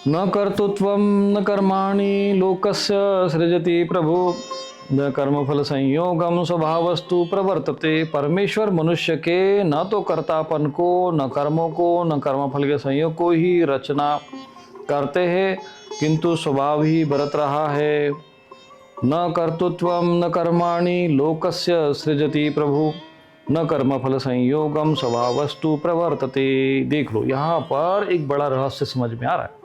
न कर्तृत्वं न कर्माणि लोकस्य सृजति प्रभु न कर्मफल संयोगम स्वभावस्तु प्रवर्तते। परमेश्वर मनुष्य के न तो कर्तापन को, न कर्मों को, न कर्मफल के संयोग को ही रचना करते हैं, किंतु स्वभाव ही बरत रहा है। न कर्तृत्वं न कर्माणि लोकस्य सृजति प्रभु न कर्मफल संयोगम स्वभावस्तु प्रवर्तते। देख लो, यहाँ पर एक बड़ा रहस्य समझ में आ रहा है।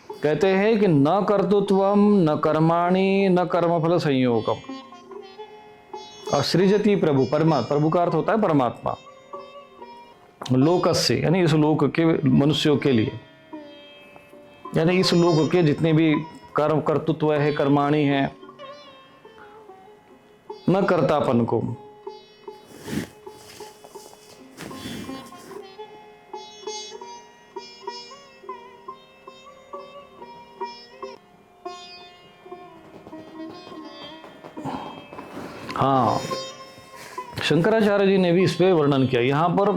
कहते हैं कि न कर्तृत्वम न कर्माणि न कर्मफल संयोगम, और सृजति प्रभु, परमात्मा, प्रभु का अर्थ होता है परमात्मा, लोकस्य यानी इस लोक के मनुष्यों के लिए, यानी इस लोक के जितने भी कर्म कर्तृत्व है, कर्माणि है, न कर्तापन को, हाँ, शंकराचार्य जी ने भी इस पे वर्णन किया। यहाँ पर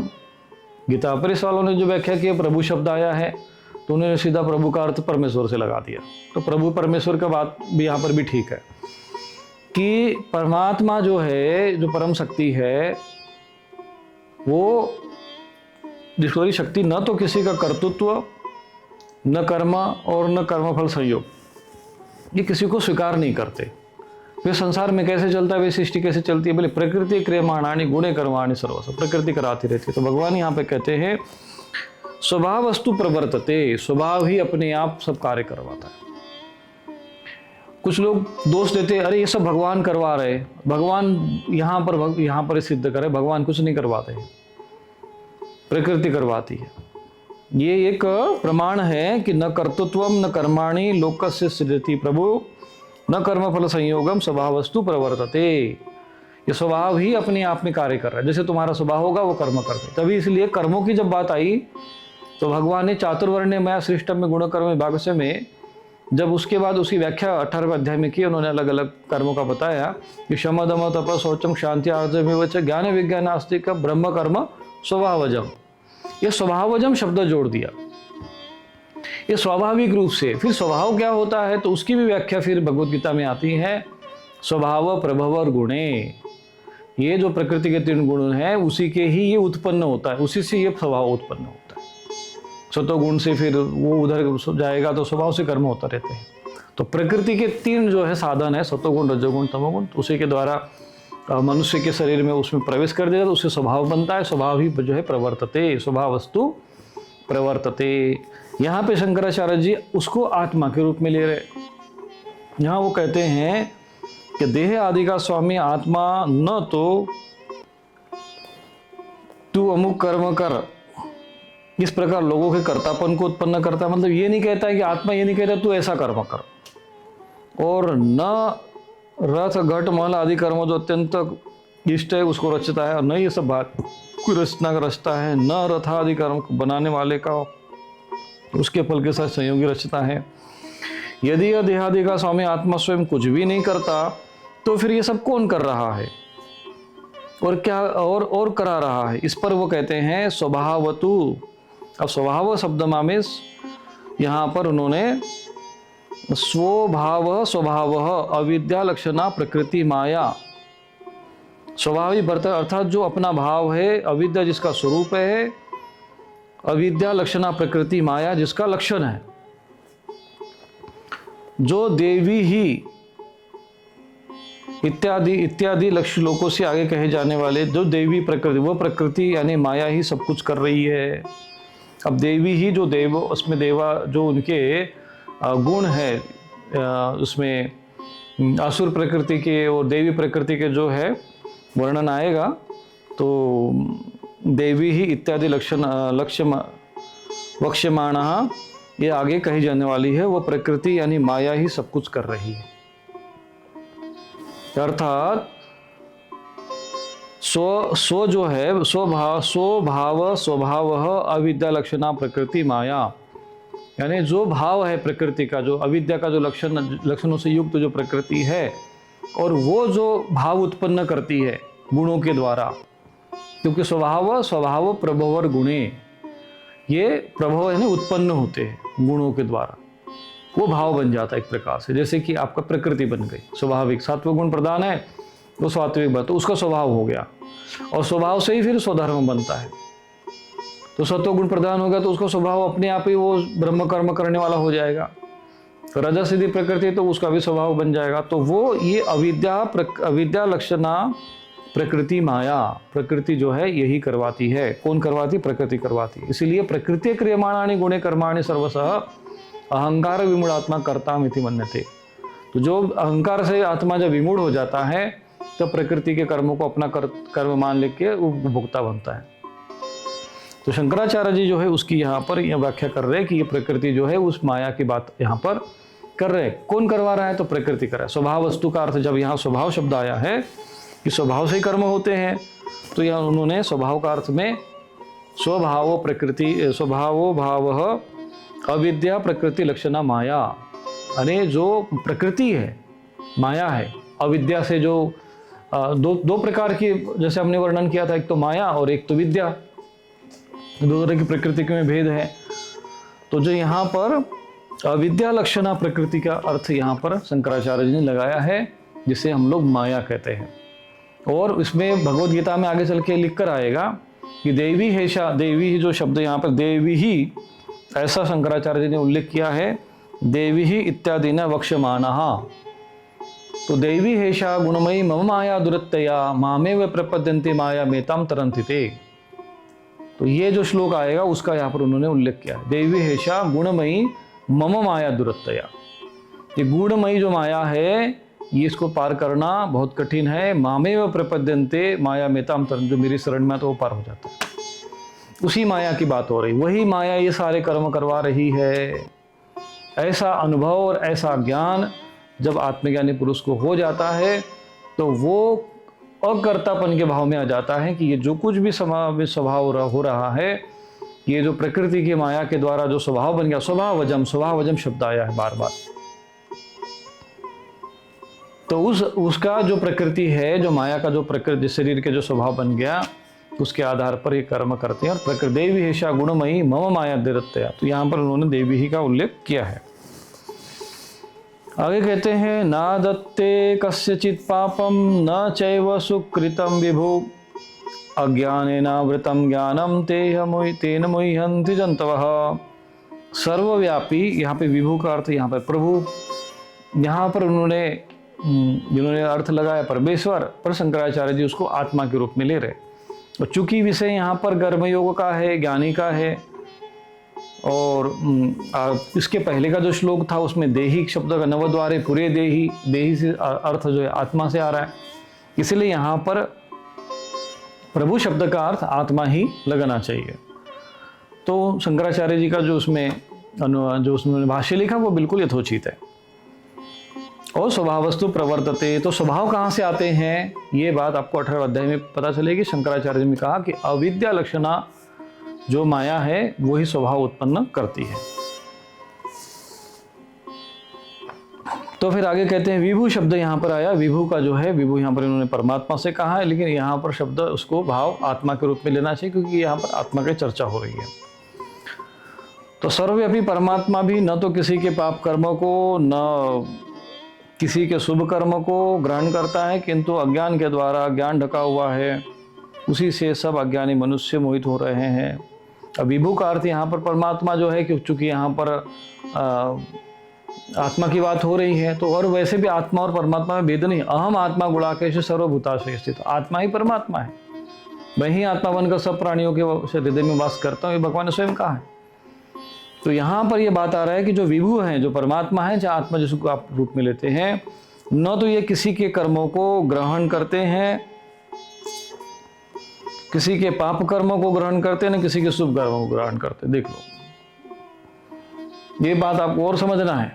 गीता परिस वालों ने जो व्याख्या की प्रभु शब्द आया है, तो उन्होंने सीधा प्रभु का अर्थ परमेश्वर से लगा दिया। तो प्रभु परमेश्वर का बात भी यहाँ पर भी ठीक है कि परमात्मा जो है, जो परम शक्ति है, वो ईश्वरी शक्ति न तो किसी का कर्तृत्व, न कर्म और न कर्मफल संयोग, ये किसी को स्वीकार नहीं करते। वे संसार में कैसे चलता है, वे सृष्टि कैसे चलती है, बोले प्रकृति क्रियमाणानि गुणे कर्माणि सर्वस्व, प्रकृति कराती रहती है। तो भगवान यहाँ पे कहते हैं स्वभाव वस्तु प्रवर्तते, स्वभाव ही अपने आप सब कार्य करवाता है। कुछ लोग दोष देते, अरे ये सब भगवान करवा रहे, भगवान यहाँ पर सिद्ध करे, भगवान कुछ नहीं करवाते, प्रकृति करवाती है। ये एक प्रमाण है कि न कर्तृत्वम न कर्माणि लोकस्य सृजति प्रभु न कर्मफल संयोगम स्वभावस्तु प्रवर्तते। ये स्वभाव ही अपने आप में कार्य कर रहा है। जैसे तुम्हारा स्वभाव होगा वो कर्म करते, तभी इसलिए कर्मों की जब बात आई तो भगवान ने चातुर्वर्ण्य मया सृष्टम में गुण कर्म विभाग में, जब उसके बाद उसकी व्याख्या 18वें अध्याय में की, उन्होंने अलग अलग कर्मों का बताया कि शम दम तप शौचम शांति आर्जव ज्ञान विज्ञान आस्तिक ब्रह्म कर्म स्वभावजम, ये स्वभावजम शब्द जोड़ दिया। ये स्वाभाविक रूप से, फिर स्वभाव क्या होता है तो उसकी भी व्याख्या फिर भगवत गीता में आती है, स्वभाव प्रभव और गुणे, ये जो प्रकृति के 3 गुण हैं उसी के ही ये उत्पन्न होता है, उसी से ये स्वभाव उत्पन्न होता है। सतोगुण से फिर वो उधर जाएगा तो स्वभाव से कर्म होता रहते हैं। तो प्रकृति के 3 जो है साधन है, सतोगुण रजोगुण तमोगुण, तो उसी के द्वारा मनुष्य के शरीर में उसमें प्रवेश कर देगा तो उससे स्वभाव बनता है। स्वभाव ही जो है प्रवर्तते, स्वभाव वस्तु प्रवर्तते। यहाँ पे शंकराचार्य जी उसको आत्मा के रूप में ले रहे। यहाँ वो कहते हैं कि देह आदि का स्वामी आत्मा न तो तू अमुक कर्म कर, इस प्रकार लोगों के कर्तापन को उत्पन्न करता है। मतलब ये नहीं कहता है कि आत्मा ये नहीं कहता तू ऐसा कर्म कर, और न रथ घट महल आदि कर्म जो अत्यंत इष्ट है उसको रचता है, और न ये सब बात कोई रचना का रचता है, न रथ आदि कर्म बनाने वाले का उसके फल के साथ संयोगी रचता है। यदि यह देहादि का स्वामी आत्मा स्वयं कुछ भी नहीं करता तो फिर ये सब कौन कर रहा है और क्या और करा रहा है, इस पर वो कहते हैं स्वभावतु। अब स्वभाव शब्द में यहाँ पर उन्होंने स्वभाव अविद्या लक्षणा प्रकृति माया, स्वभावी बर्ता अर्थात जो अपना भाव है, अविद्या जिसका स्वरूप है, अविद्या लक्षणा प्रकृति माया जिसका लक्षण है, जो देवी ही इत्यादि लक्ष्य लोकों से आगे कहे जाने वाले जो देवी प्रकृति, वो प्रकृति यानी माया ही सब कुछ कर रही है। अब देवी ही जो देव, उसमें देवा जो उनके गुण है, उसमें असुर प्रकृति के और देवी प्रकृति के जो है वर्णन आएगा, तो देवी ही इत्यादि लक्ष्य वक्ष्यमाण, ये आगे कही जाने वाली है, वो प्रकृति यानी माया ही सब कुछ कर रही है। अर्थात स्व जो है स्वभाव अविद्या लक्षणा प्रकृति माया, यानी जो भाव है प्रकृति का, जो अविद्या का जो लक्षणों से युक्त जो प्रकृति है, और वो जो भाव उत्पन्न करती है गुणों के द्वारा, क्योंकि स्वभाव प्रभव और गुणे, ये प्रभव यानी उत्पन्न होते हैं गुणों के द्वारा। वो भाव बन जाता है एक प्रकार से, जैसे कि आपका प्रकृति बन गई, स्वाभाविक सात्विक गुण प्रधान है वो सात्विक बन, तो उसका स्वभाव हो गया, और स्वभाव से ही फिर स्वधर्म बनता है। तो सत्व गुण प्रधान हो गया तो उसका स्वभाव अपने आप ही वो ब्रह्म कर्म करने वाला हो जाएगा। तो रजस यदि प्रकृति तो उसका भी स्वभाव बन जाएगा। तो वो ये अविद्या लक्षणा प्रकृति माया, प्रकृति जो है यही करवाती है। कौन करवाती? प्रकृति करवाती है। इसीलिए प्रकृति क्रियमाणानि गुणे कर्माणि सर्वशः अहंकार विमूढ़ात्मा कर्ता मिति मन्यते। तो जो अहंकार से आत्मा जब विमूढ़ हो जाता है तो प्रकृति के कर्मों को अपना कर्म मान लेके उपभोक्ता बनता है। तो शंकराचार्य जी जो है उसकी यहाँ पर यह व्याख्या कर रहे हैं कि ये प्रकृति जो है उस माया की बात यहाँ पर कर रहे हैं। कौन करवा रहा है? तो प्रकृति कर रहा है। स्वभाव वस्तु का अर्थ जब यहाँ स्वभाव शब्द आया है कि स्वभाव से ही कर्म होते हैं, तो यहाँ उन्होंने स्वभाव का अर्थ में स्वभाव प्रकृति, स्वभावो भाव अविद्या प्रकृति लक्षणा माया, यानी जो प्रकृति है माया है, अविद्या से जो दो प्रकार की जैसे हमने वर्णन किया था, एक तो माया और एक तो विद्या, दो तरह की प्रकृति में भेद है। तो जो यहाँ पर अविद्या लक्षणा प्रकृति का अर्थ यहाँ पर शंकराचार्य जी ने लगाया है, जिसे हम लोग माया कहते हैं। और इसमें भगवद गीता में आगे चल के लिख कर आएगा कि देवी हेशा, देवी ही जो शब्द यहाँ पर देवी ही, ऐसा शंकराचार्य जी ने उल्लेख किया है, देवी ही इत्यादि न वक्ष्यमानः। तो देवी हेशा गुणमयी मम माया दुरत्तया मामेव प्रपद्यन्ते माया मेताम तरन्ति ते। तो ये जो श्लोक आएगा उसका यहाँ पर उन्होंने उल्लेख किया है, देवी हेशा गुणमयी मम माया दुरत्तया। ये गुणमयी जो माया है ये इसको पार करना बहुत कठिन है। मामेव प्रपद्यन्ते माया मेताम तरन्ति, जो मेरी शरण में तो वो पार हो जाता है। उसी माया की बात हो रही, वही माया ये सारे कर्म करवा रही है। ऐसा अनुभव और ऐसा ज्ञान जब आत्मज्ञानी पुरुष को हो जाता है तो वो अकर्तापन के भाव में आ जाता है कि ये जो कुछ भी स्वभाव हो रहा है, ये जो प्रकृति की माया के द्वारा जो स्वभाव बन गया, स्वभावजम शब्द आया है बार बार। तो उसका जो प्रकृति है, जो माया का जो प्रकृति शरीर के जो स्वभाव बन गया, उसके आधार पर ये कर्म करते हैं। और प्रकृति देवी हेशा गुणमयी मम माया दुरत्तया, तो यहाँ पर उन्होंने देवी ही का उल्लेख किया है। आगे कहते हैं ना दत्ते कस्यचित् पापम न चैव सुकृतं विभु अज्ञानेनावृतं ज्ञानम तेन मोह्यन्ति जन्तवः। सर्वव्यापी, यहाँ पे विभु का अर्थ यहाँ पर प्रभु, यहाँ पर उन्होंने जिन्होंने अर्थ लगाया परमेश्वर, पर शंकराचार्य जी उसको आत्मा के रूप में ले रहे। और चूंकि विषय यहाँ पर कर्मयोग का है, ज्ञानी का है, और इसके पहले का जो श्लोक था उसमें देही शब्द का नवद्वारे पूरे देही, देही से अर्थ जो है आत्मा से आ रहा है, इसलिए यहाँ पर प्रभु शब्द का अर्थ आत्मा ही लगाना चाहिए। तो शंकराचार्य जी का जो उसमें भाष्य लिखा वो बिल्कुल यथोचित है। और स्वभावस्तु प्रवर्तते, तो स्वभाव कहाँ से आते हैं ये बात आपको 18वें अध्याय में पता चलेगी। शंकराचार्य जी ने कहा कि अविद्या लक्षणा जो माया है वही स्वभाव उत्पन्न करती है। तो फिर आगे कहते हैं विभु शब्द यहाँ पर आया। विभु का जो है, विभु यहाँ पर इन्होंने परमात्मा से कहा है, लेकिन यहाँ पर शब्द उसको भाव आत्मा के रूप में लेना चाहिए, क्योंकि यहाँ पर आत्मा की चर्चा हो रही है। तो सर्वव्यापी परमात्मा भी न तो किसी के पाप कर्मों को न किसी के शुभ कर्म को ग्रहण करता है, किंतु अज्ञान के द्वारा ज्ञान ढका हुआ है, उसी से सब अज्ञानी मनुष्य मोहित हो रहे हैं। अब विभु का अर्थ यहाँ पर परमात्मा जो है, चूंकि यहाँ पर आत्मा की बात हो रही है, तो और वैसे भी आत्मा और परमात्मा में भेद नहीं। अहम आत्मा गुणाकेश सर्वभूताशय स्थित, आत्मा ही परमात्मा है, मैं ही आत्मा बनकर सब प्राणियों के हृदय में वास करता हूँ, ये भगवान ने स्वयं कहा है। तो यहाँ पर ये बात आ रहा है कि जो विभु हैं, जो परमात्मा है, चाहे आत्मा जिसको आप रूप में लेते हैं, न तो ये किसी के कर्मों को ग्रहण करते हैं, किसी के पाप कर्मों को ग्रहण करते हैं, न किसी के शुभ कर्मों को ग्रहण करते। देख लो, ये बात आपको और समझना है,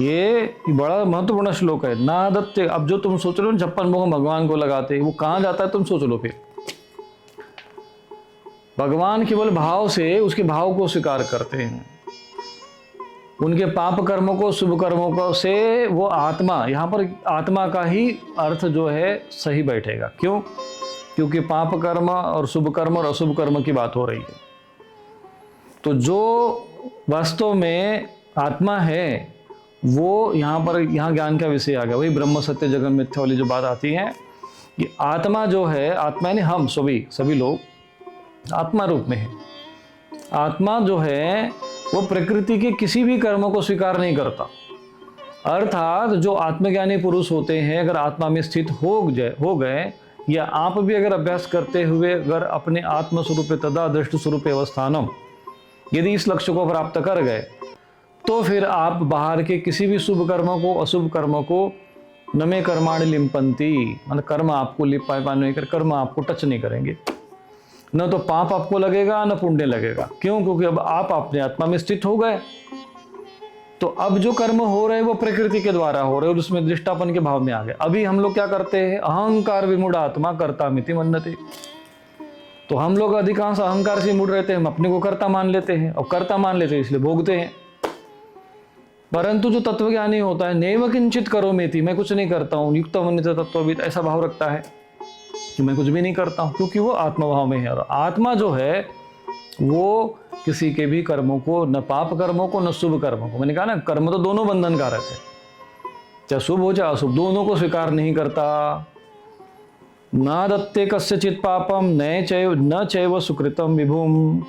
ये बड़ा महत्वपूर्ण श्लोक है। ना दत्ते, अब जो तुम सोच रहे हो 56 मुख भगवान को लगाते, वो कहाँ जाता है तुम सोच लो। फिर भगवान केवल भाव से उसके भाव को स्वीकार करते हैं, उनके पाप कर्मों को शुभ कर्मों को से वो आत्मा, यहाँ पर आत्मा का ही अर्थ जो है सही बैठेगा। क्यों? क्योंकि पाप कर्म और शुभ कर्म और अशुभ कर्म की बात हो रही है। तो जो वास्तव में आत्मा है वो यहाँ ज्ञान का विषय आ गया, वही ब्रह्म सत्य जगन मिथ्या वाली जो बात आती है कि आत्मा जो है, आत्मा यानी हम सभी लोग आत्मा रूप में है। आत्मा जो है वो प्रकृति के किसी भी कर्मों को स्वीकार नहीं करता। अर्थात जो आत्मज्ञानी पुरुष होते हैं, अगर आत्मा में स्थित हो गए, या आप भी अगर अभ्यास करते हुए अगर अपने आत्म स्वरूप तदा दृष्टि स्वरूप अवस्थानम यदि इस लक्ष्य को प्राप्त कर गए, तो फिर आप बाहर के किसी भी शुभ कर्मों को अशुभ कर्मों को न में कर्माणि लिम्पन्ति, मतलब कर्म आपको लिप पाने कर कर्म आपको टच नहीं करेंगे। न तो पाप आपको लगेगा न पुण्य लगेगा। क्यों? क्योंकि अब आप अपने आत्मा में स्थित हो गए। तो अब जो कर्म हो रहे हैं वो प्रकृति के द्वारा हो रहे हैं और उसमें दृष्टापन के भाव में आ गए। अभी हम लोग क्या करते हैं? अहंकार विमूढ़ आत्मा कर्ता मिति मन्यते। तो हम लोग अधिकांश अहंकार से मुड़ रहते हैं, हम अपने को कर्ता मान लेते हैं, और कर्ता मान लेते हैं इसलिए भोगते हैं। परंतु जो तत्वज्ञानी होता है, नैव किंचित करोमीति, मैं कुछ नहीं करता हूँ, युक्त मन्यते तत्वविद, ऐसा भाव रखता है कि मैं कुछ भी नहीं करता हूँ, क्योंकि वो आत्मभाव में है। और आत्मा जो है वो किसी के भी कर्मों को, न पाप कर्मों को न शुभ कर्मों को, मैंने कहा ना कर्म तो दोनों बंधन कारक है, चाहे शुभ हो चाहे अशुभ, दोनों को स्वीकार नहीं करता। ना दत्ते कस्यचित पापम न चैव सुकृतम विभुम।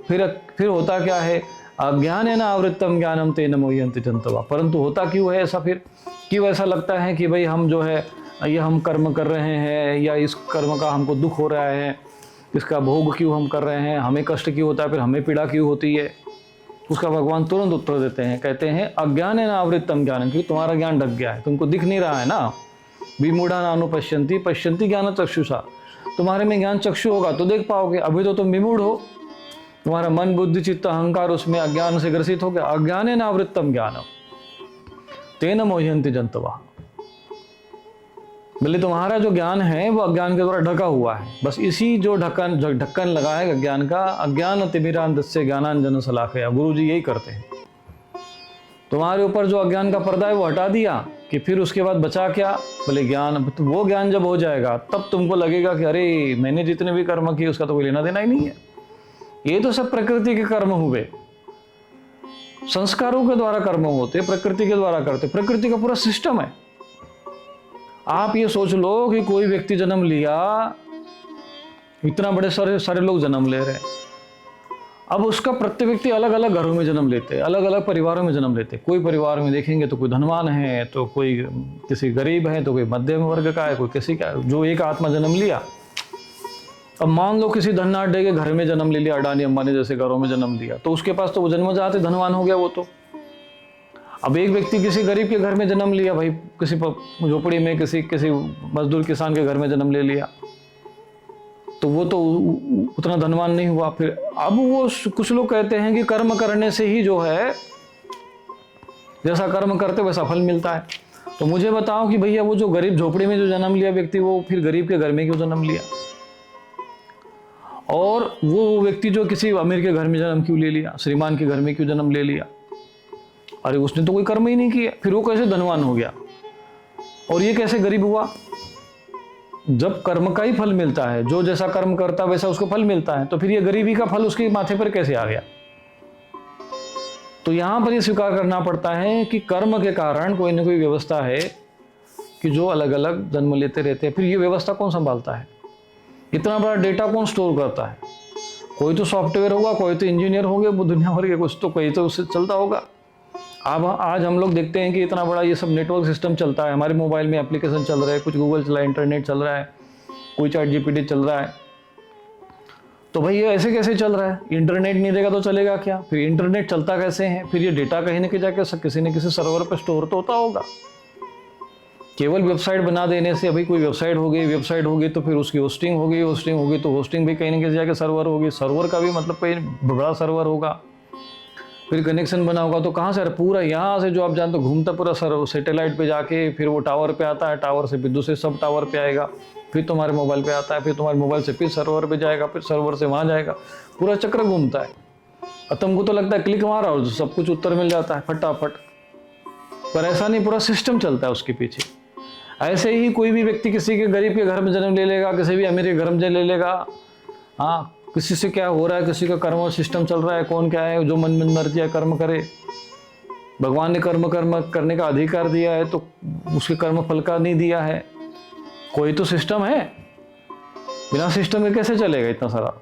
फिर होता क्या है? अज्ञान है ना आवृत्तम ज्ञानम तेन मोह्यन्ति जन्तवः। परंतु होता क्यों है ऐसा? फिर क्यों ऐसा लगता है कि भाई हम जो है ये हम कर्म कर रहे हैं, या इस कर्म का हमको दुख हो रहा है, इसका भोग क्यों हम कर रहे हैं, हमें कष्ट क्यों होता है, फिर हमें पीड़ा क्यों होती है? उसका भगवान तुरंत उत्तर देते हैं, कहते हैं अज्ञान है ना आवृत्तम ज्ञानम, क्योंकि तुम्हारा ज्ञान ढक गया है, तुमको दिख नहीं रहा है ना। विमूढ़ा नानुपश्यन्ति पश्यन्ति ज्ञान चक्षुषा। तुम्हारे में ज्ञान चक्षु होगा तो देख पाओगे, अभी तो तुम विमूढ़ हो, तुम्हारा मन बुद्धि चित्त अहंकार उसमें अज्ञान से ग्रसित हो गया। अज्ञान है ना आवृत्तम ज्ञानम तेन मोह्यन्ति जन्तवः। बोले तुम्हारा जो ज्ञान है वो अज्ञान के द्वारा ढका हुआ है। बस इसी जो ढक्कन लगा है अज्ञान का, अज्ञान तिमिरान्धस्य ज्ञानांजन शलाकया, गुरु जी यही करते हैं। तुम्हारे ऊपर जो अज्ञान का पर्दा है वो हटा दिया कि फिर उसके बाद बचा क्या? बोले ज्ञान। तो वो ज्ञान जब हो जाएगा तब तुमको लगेगा कि अरे मैंने जितने भी कर्म किए उसका तो कोई लेना देना ही नहीं है, ये तो सब प्रकृति के कर्म हुए। संस्कारों के द्वारा कर्म होते, प्रकृति के द्वारा करते, प्रकृति का पूरा सिस्टम है। आप ये सोच लो कि कोई व्यक्ति जन्म लिया, इतना बड़े सारे लोग जन्म ले रहे हैं, अब उसका प्रत्येक व्यक्ति अलग अलग घरों में जन्म लेते हैं, अलग अलग परिवारों में जन्म लेते हैं। कोई परिवार में देखेंगे तो कोई धनवान है, तो कोई किसी गरीब है, तो कोई मध्यम वर्ग का है, कोई किसी का। जो एक आत्मा जन्म लिया, अब मान लो किसी धन्नाढ्य के घर में जन्म ले लिया, अडानी अंबानी जैसे घरों में जन्म लिया, तो उसके पास तो वो जन्मजात धनवान हो गया वो तो। अब एक व्यक्ति किसी गरीब के घर में जन्म लिया, भाई किसी झोपड़ी में किसी मजदूर किसान के घर में जन्म ले लिया, तो वो तो उतना धनवान नहीं हुआ। फिर अब वो कुछ लोग कहते हैं कि कर्म करने से ही जो है, जैसा कर्म करते वैसा फल मिलता है। तो मुझे बताओ कि भैया वो जो गरीब झोपड़ी में जो जन्म लिया व्यक्ति, वो फिर गरीब के घर में क्यों जन्म लिया? और वो व्यक्ति जो किसी अमीर के घर में जन्म क्यों ले लिया, श्रीमान के घर में क्यों जन्म ले लिया? अरे उसने तो कोई कर्म ही नहीं किया, फिर वो कैसे धनवान हो गया और ये कैसे गरीब हुआ? जब कर्म का ही फल मिलता है, जो जैसा कर्म करता वैसा उसको फल मिलता है, तो फिर ये गरीबी का फल उसके माथे पर कैसे आ गया? तो यहां पर ये स्वीकार करना पड़ता है कि कर्म के कारण कोई ना कोई व्यवस्था है कि जो अलग अलग जन्म लेते रहते हैं। फिर ये व्यवस्था कौन संभालता है? इतना बड़ा डेटा कौन स्टोर करता है? कोई तो सॉफ्टवेयर होगा, कोई तो इंजीनियर होंगे, वो दुनिया भर के कुछ तो कोई तो उससे चलता होगा। अब आज हम लोग देखते हैं कि इतना बड़ा ये सब नेटवर्क सिस्टम चलता है, हमारे मोबाइल में एप्लीकेशन चल रहा है, कुछ गूगल चला है, इंटरनेट चल रहा है, कोई चैट जीपीटी चल रहा है। तो भाई ये ऐसे कैसे चल रहा है? इंटरनेट नहीं रहेगा तो चलेगा क्या? फिर इंटरनेट चलता कैसे है? फिर ये डेटा कहीं ना कहीं जाके किसी न किसी सर्वर पर स्टोर तो होता होगा। केवल वेबसाइट बना देने से, अभी कोई वेबसाइट होगी तो फिर उसकी होस्टिंग होगी तो होस्टिंग भी कहीं ना कहीं जाके सर्वर होगी, सर्वर का भी मतलब कोई बड़ा सर्वर होगा, फिर कनेक्शन बना होगा तो कहाँ से? पूरा यहाँ से जो आप जानते हो घूमता पूरा सैटेलाइट पे जाके फिर वो टावर पे आता है, टावर से फिर दूसरे सब टावर पे आएगा, फिर तुम्हारे मोबाइल पे आता है, फिर तुम्हारे मोबाइल से फिर सर्वर पे जाएगा, फिर सर्वर से वहाँ जाएगा, पूरा चक्र घूमता है। और तुमको तो लगता है क्लिक मारा और सब कुछ उत्तर मिल जाता है फटाफट, पर ऐसा नहीं, पूरा सिस्टम चलता है उसके पीछे। ऐसे ही कोई भी व्यक्ति किसी के गरीब के घर में जन्म ले लेगा, किसी भी अमीर के घर में जन्म ले लेगा। हाँ, किसी से क्या हो रहा है, किसी का कर्म सिस्टम चल रहा है, कौन क्या है, जो मन में मर्जी है कर्म करे। भगवान ने कर्म कर्म करने का अधिकार दिया है तो उसके कर्म फल का नहीं दिया है। कोई तो सिस्टम है, बिना सिस्टम के कैसे चलेगा इतना सारा।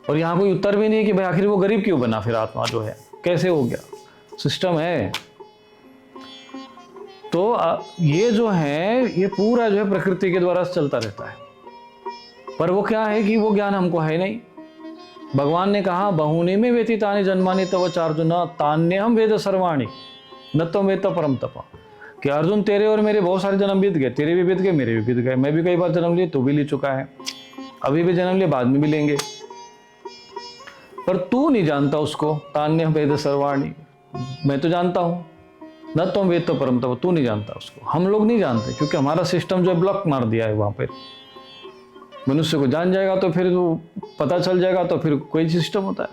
और यहाँ कोई उत्तर भी नहीं है कि भाई आखिर वो गरीब क्यों बना, फिर आत्मा जो है कैसे हो गया, सिस्टम है। तो ये जो है ये पूरा जो है प्रकृति के द्वारा चलता रहता है। पर वो क्या है कि वो ज्ञान हमको है नहीं। भगवान ने कहा बहुनी में व्यतीतानि जन्मानि तव चार्जुन तान्यहम वेद सर्वाणि न तो वेद परम तप। कि अर्जुन तेरे और मेरे बहुत सारे जन्म बीत गए, तेरे भी बीत गए, मेरे भी बीत गए, मैं भी कई बार जन्म लिए, तू भी ले चुका है, अभी भी जन्म लिए, बाद में भी लेंगे, पर तू नहीं जानता उसको। तान्यहम वेद सर्वाणि, मैं तो जानता हूँ, न तो वेद तो परम तप, तू नहीं जानता उसको। हम लोग नहीं जानते क्योंकि हमारा सिस्टम जो है ब्लॉक मार दिया है वहाँ पे। मनुष्य को जान जाएगा तो फिर वो पता चल जाएगा तो फिर कोई सिस्टम होता है।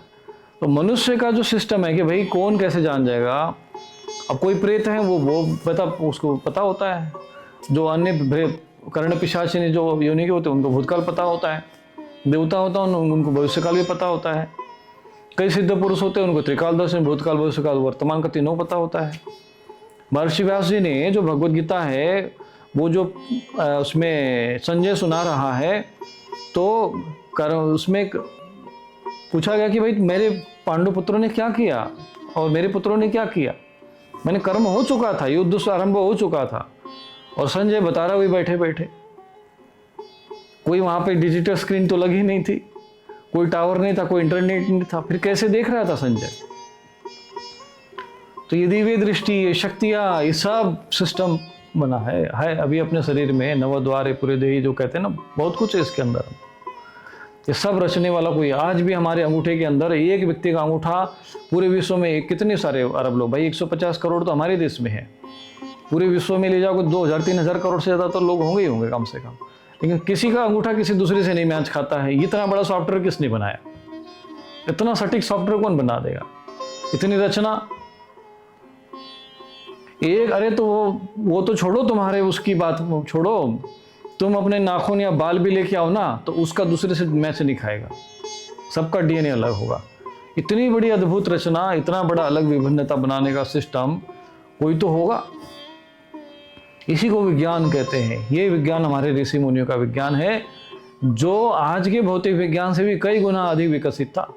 तो मनुष्य का जो सिस्टम है कि भाई कौन कैसे जान जाएगा। अब कोई प्रेत है वो पता, उसको पता होता है। जो अन्य कर्ण पिशाचिनी जो योनि के होते हैं उनको भूतकाल पता होता है। देवता होता है उनको भविष्यकाल भी पता होता है। कई सिद्ध पुरुष होते हैं उनको त्रिकाल दर्शन, भूतकाल, भविष्यकाल, वर्तमान का तीनों पता होता है। महर्षि व्यास जी ने जो भगवद गीता है वो जो उसमें संजय सुना रहा है तो उसमें पूछा गया कि भाई मेरे पांडु पुत्रों ने क्या किया और मेरे पुत्रों ने क्या किया। मैंने कर्म हो चुका था, युद्ध से आरंभ हो चुका था, और संजय बता रहा हुई बैठे बैठे। कोई वहां पे डिजिटल स्क्रीन तो लगी नहीं थी, कोई टावर नहीं था, कोई इंटरनेट नहीं था, फिर कैसे देख रहा था संजय। तो ये दिव्य दृष्टि, ये शक्तियाँ, ये सब सिस्टम बना है अभी अपने शरीर में। नवद्वार पूरे देही जो कहते हैं ना, बहुत कुछ है इसके अंदर। ये सब रचने वाला कोई। आज भी हमारे अंगूठे के अंदर एक व्यक्ति का अंगूठा पूरे विश्व में कितने सारे अरब लोग, भाई 150 करोड़ तो हमारे देश में है, पूरे विश्व में ले जाओ 2000-3000 करोड़ से ज़्यादा तो लोग होंगे ही होंगे कम से कम। लेकिन किसी का अंगूठा किसी दूसरे से नहीं मैच खाता है। इतना बड़ा सॉफ्टवेयर किसने बनाया? इतना सटीक सॉफ्टवेयर कौन बना देगा? इतनी रचना एक। अरे तो वो तो छोड़ो, तुम्हारे उसकी बात छोड़ो, तुम अपने नाखून या बाल भी लेके आओ ना तो उसका दूसरे से मैच नहीं खाएगा, सबका डीएनए अलग होगा। इतनी बड़ी अद्भुत रचना, इतना बड़ा अलग विभिन्नता बनाने का सिस्टम कोई तो होगा। इसी को विज्ञान कहते हैं। ये विज्ञान हमारे ऋषि मुनियों का विज्ञान है जो आज के भौतिक विज्ञान से भी कई गुना अधिक विकसित था।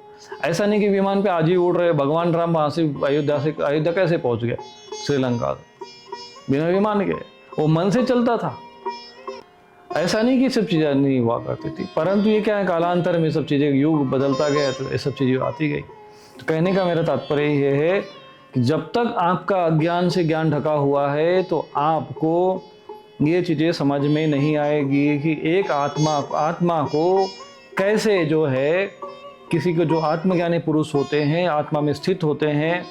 ऐसा नहीं कि विमान पे आज ही उड़ रहे। भगवान राम वहां से अयोध्या कैसे पहुंच गए श्रीलंका? बिना विमान के, वो मन से चलता था। ऐसा नहीं कि सब चीजें नहीं हुआ करती थी, परंतु ये क्या है, कालांतर में सब चीजें, युग बदलता गया तो ये सब चीजें आती गई। तो कहने का मेरा तात्पर्य ये है कि जब तक आपका अज्ञान से ज्ञान ढका हुआ है तो आपको ये चीजें समझ में नहीं आएगी कि एक आत्मा को कैसे जो है, किसी को जो आत्मज्ञानी पुरुष होते हैं, आत्मा में स्थित होते हैं,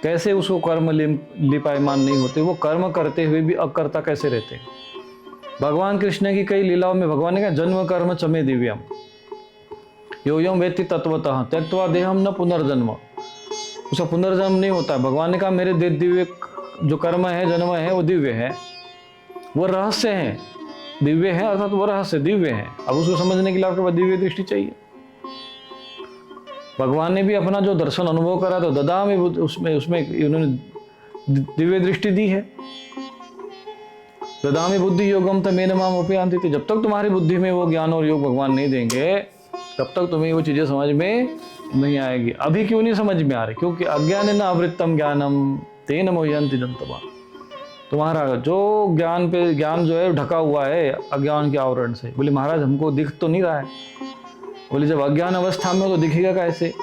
कैसे उसको कर्म लिपायमान नहीं होते, वो कर्म करते हुए भी अकर्ता कैसे रहते हैं। भगवान कृष्ण की कई लीलाओं में भगवान ने कहा जन्म कर्म चमे दिव्यम योयम वेत्ति तत्वतः त्यक्त्वा देहम न पुनर्जन्म। उसका पुनर्जन्म नहीं होता है। भगवान ने कहा मेरे दिव्य जो कर्म है, जन्म है, वो दिव्य है, वो रहस्य है, दिव्य है, अर्थात वो रहस्य दिव्य है। अब उसको समझने के लिए आपके पास दिव्य दृष्टि चाहिए। भगवान ने भी अपना जो दर्शन अनुभव करा तो ददामि उसमें उन्होंने दिव्य दृष्टि दी है। ददामि बुद्धि योगम तमेन माम उपयान्ति थी। जब तक तुम्हारी बुद्धि में वो ज्ञान और योग भगवान नहीं देंगे तब तक तुम्हें वो चीजें समझ में नहीं आएगी। अभी क्यों नहीं समझ में आ रही? क्योंकि अज्ञान न आवृत्तम ज्ञानम तेन मोह्यन्ति जन्तवः। तुम्हारा जो ज्ञान जो है ढका हुआ है अज्ञान के आवरण से। बोले महाराज हमको दिख तो नहीं रहा है। बोले जब अज्ञान अवस्था में हो तो दिखेगा कैसे?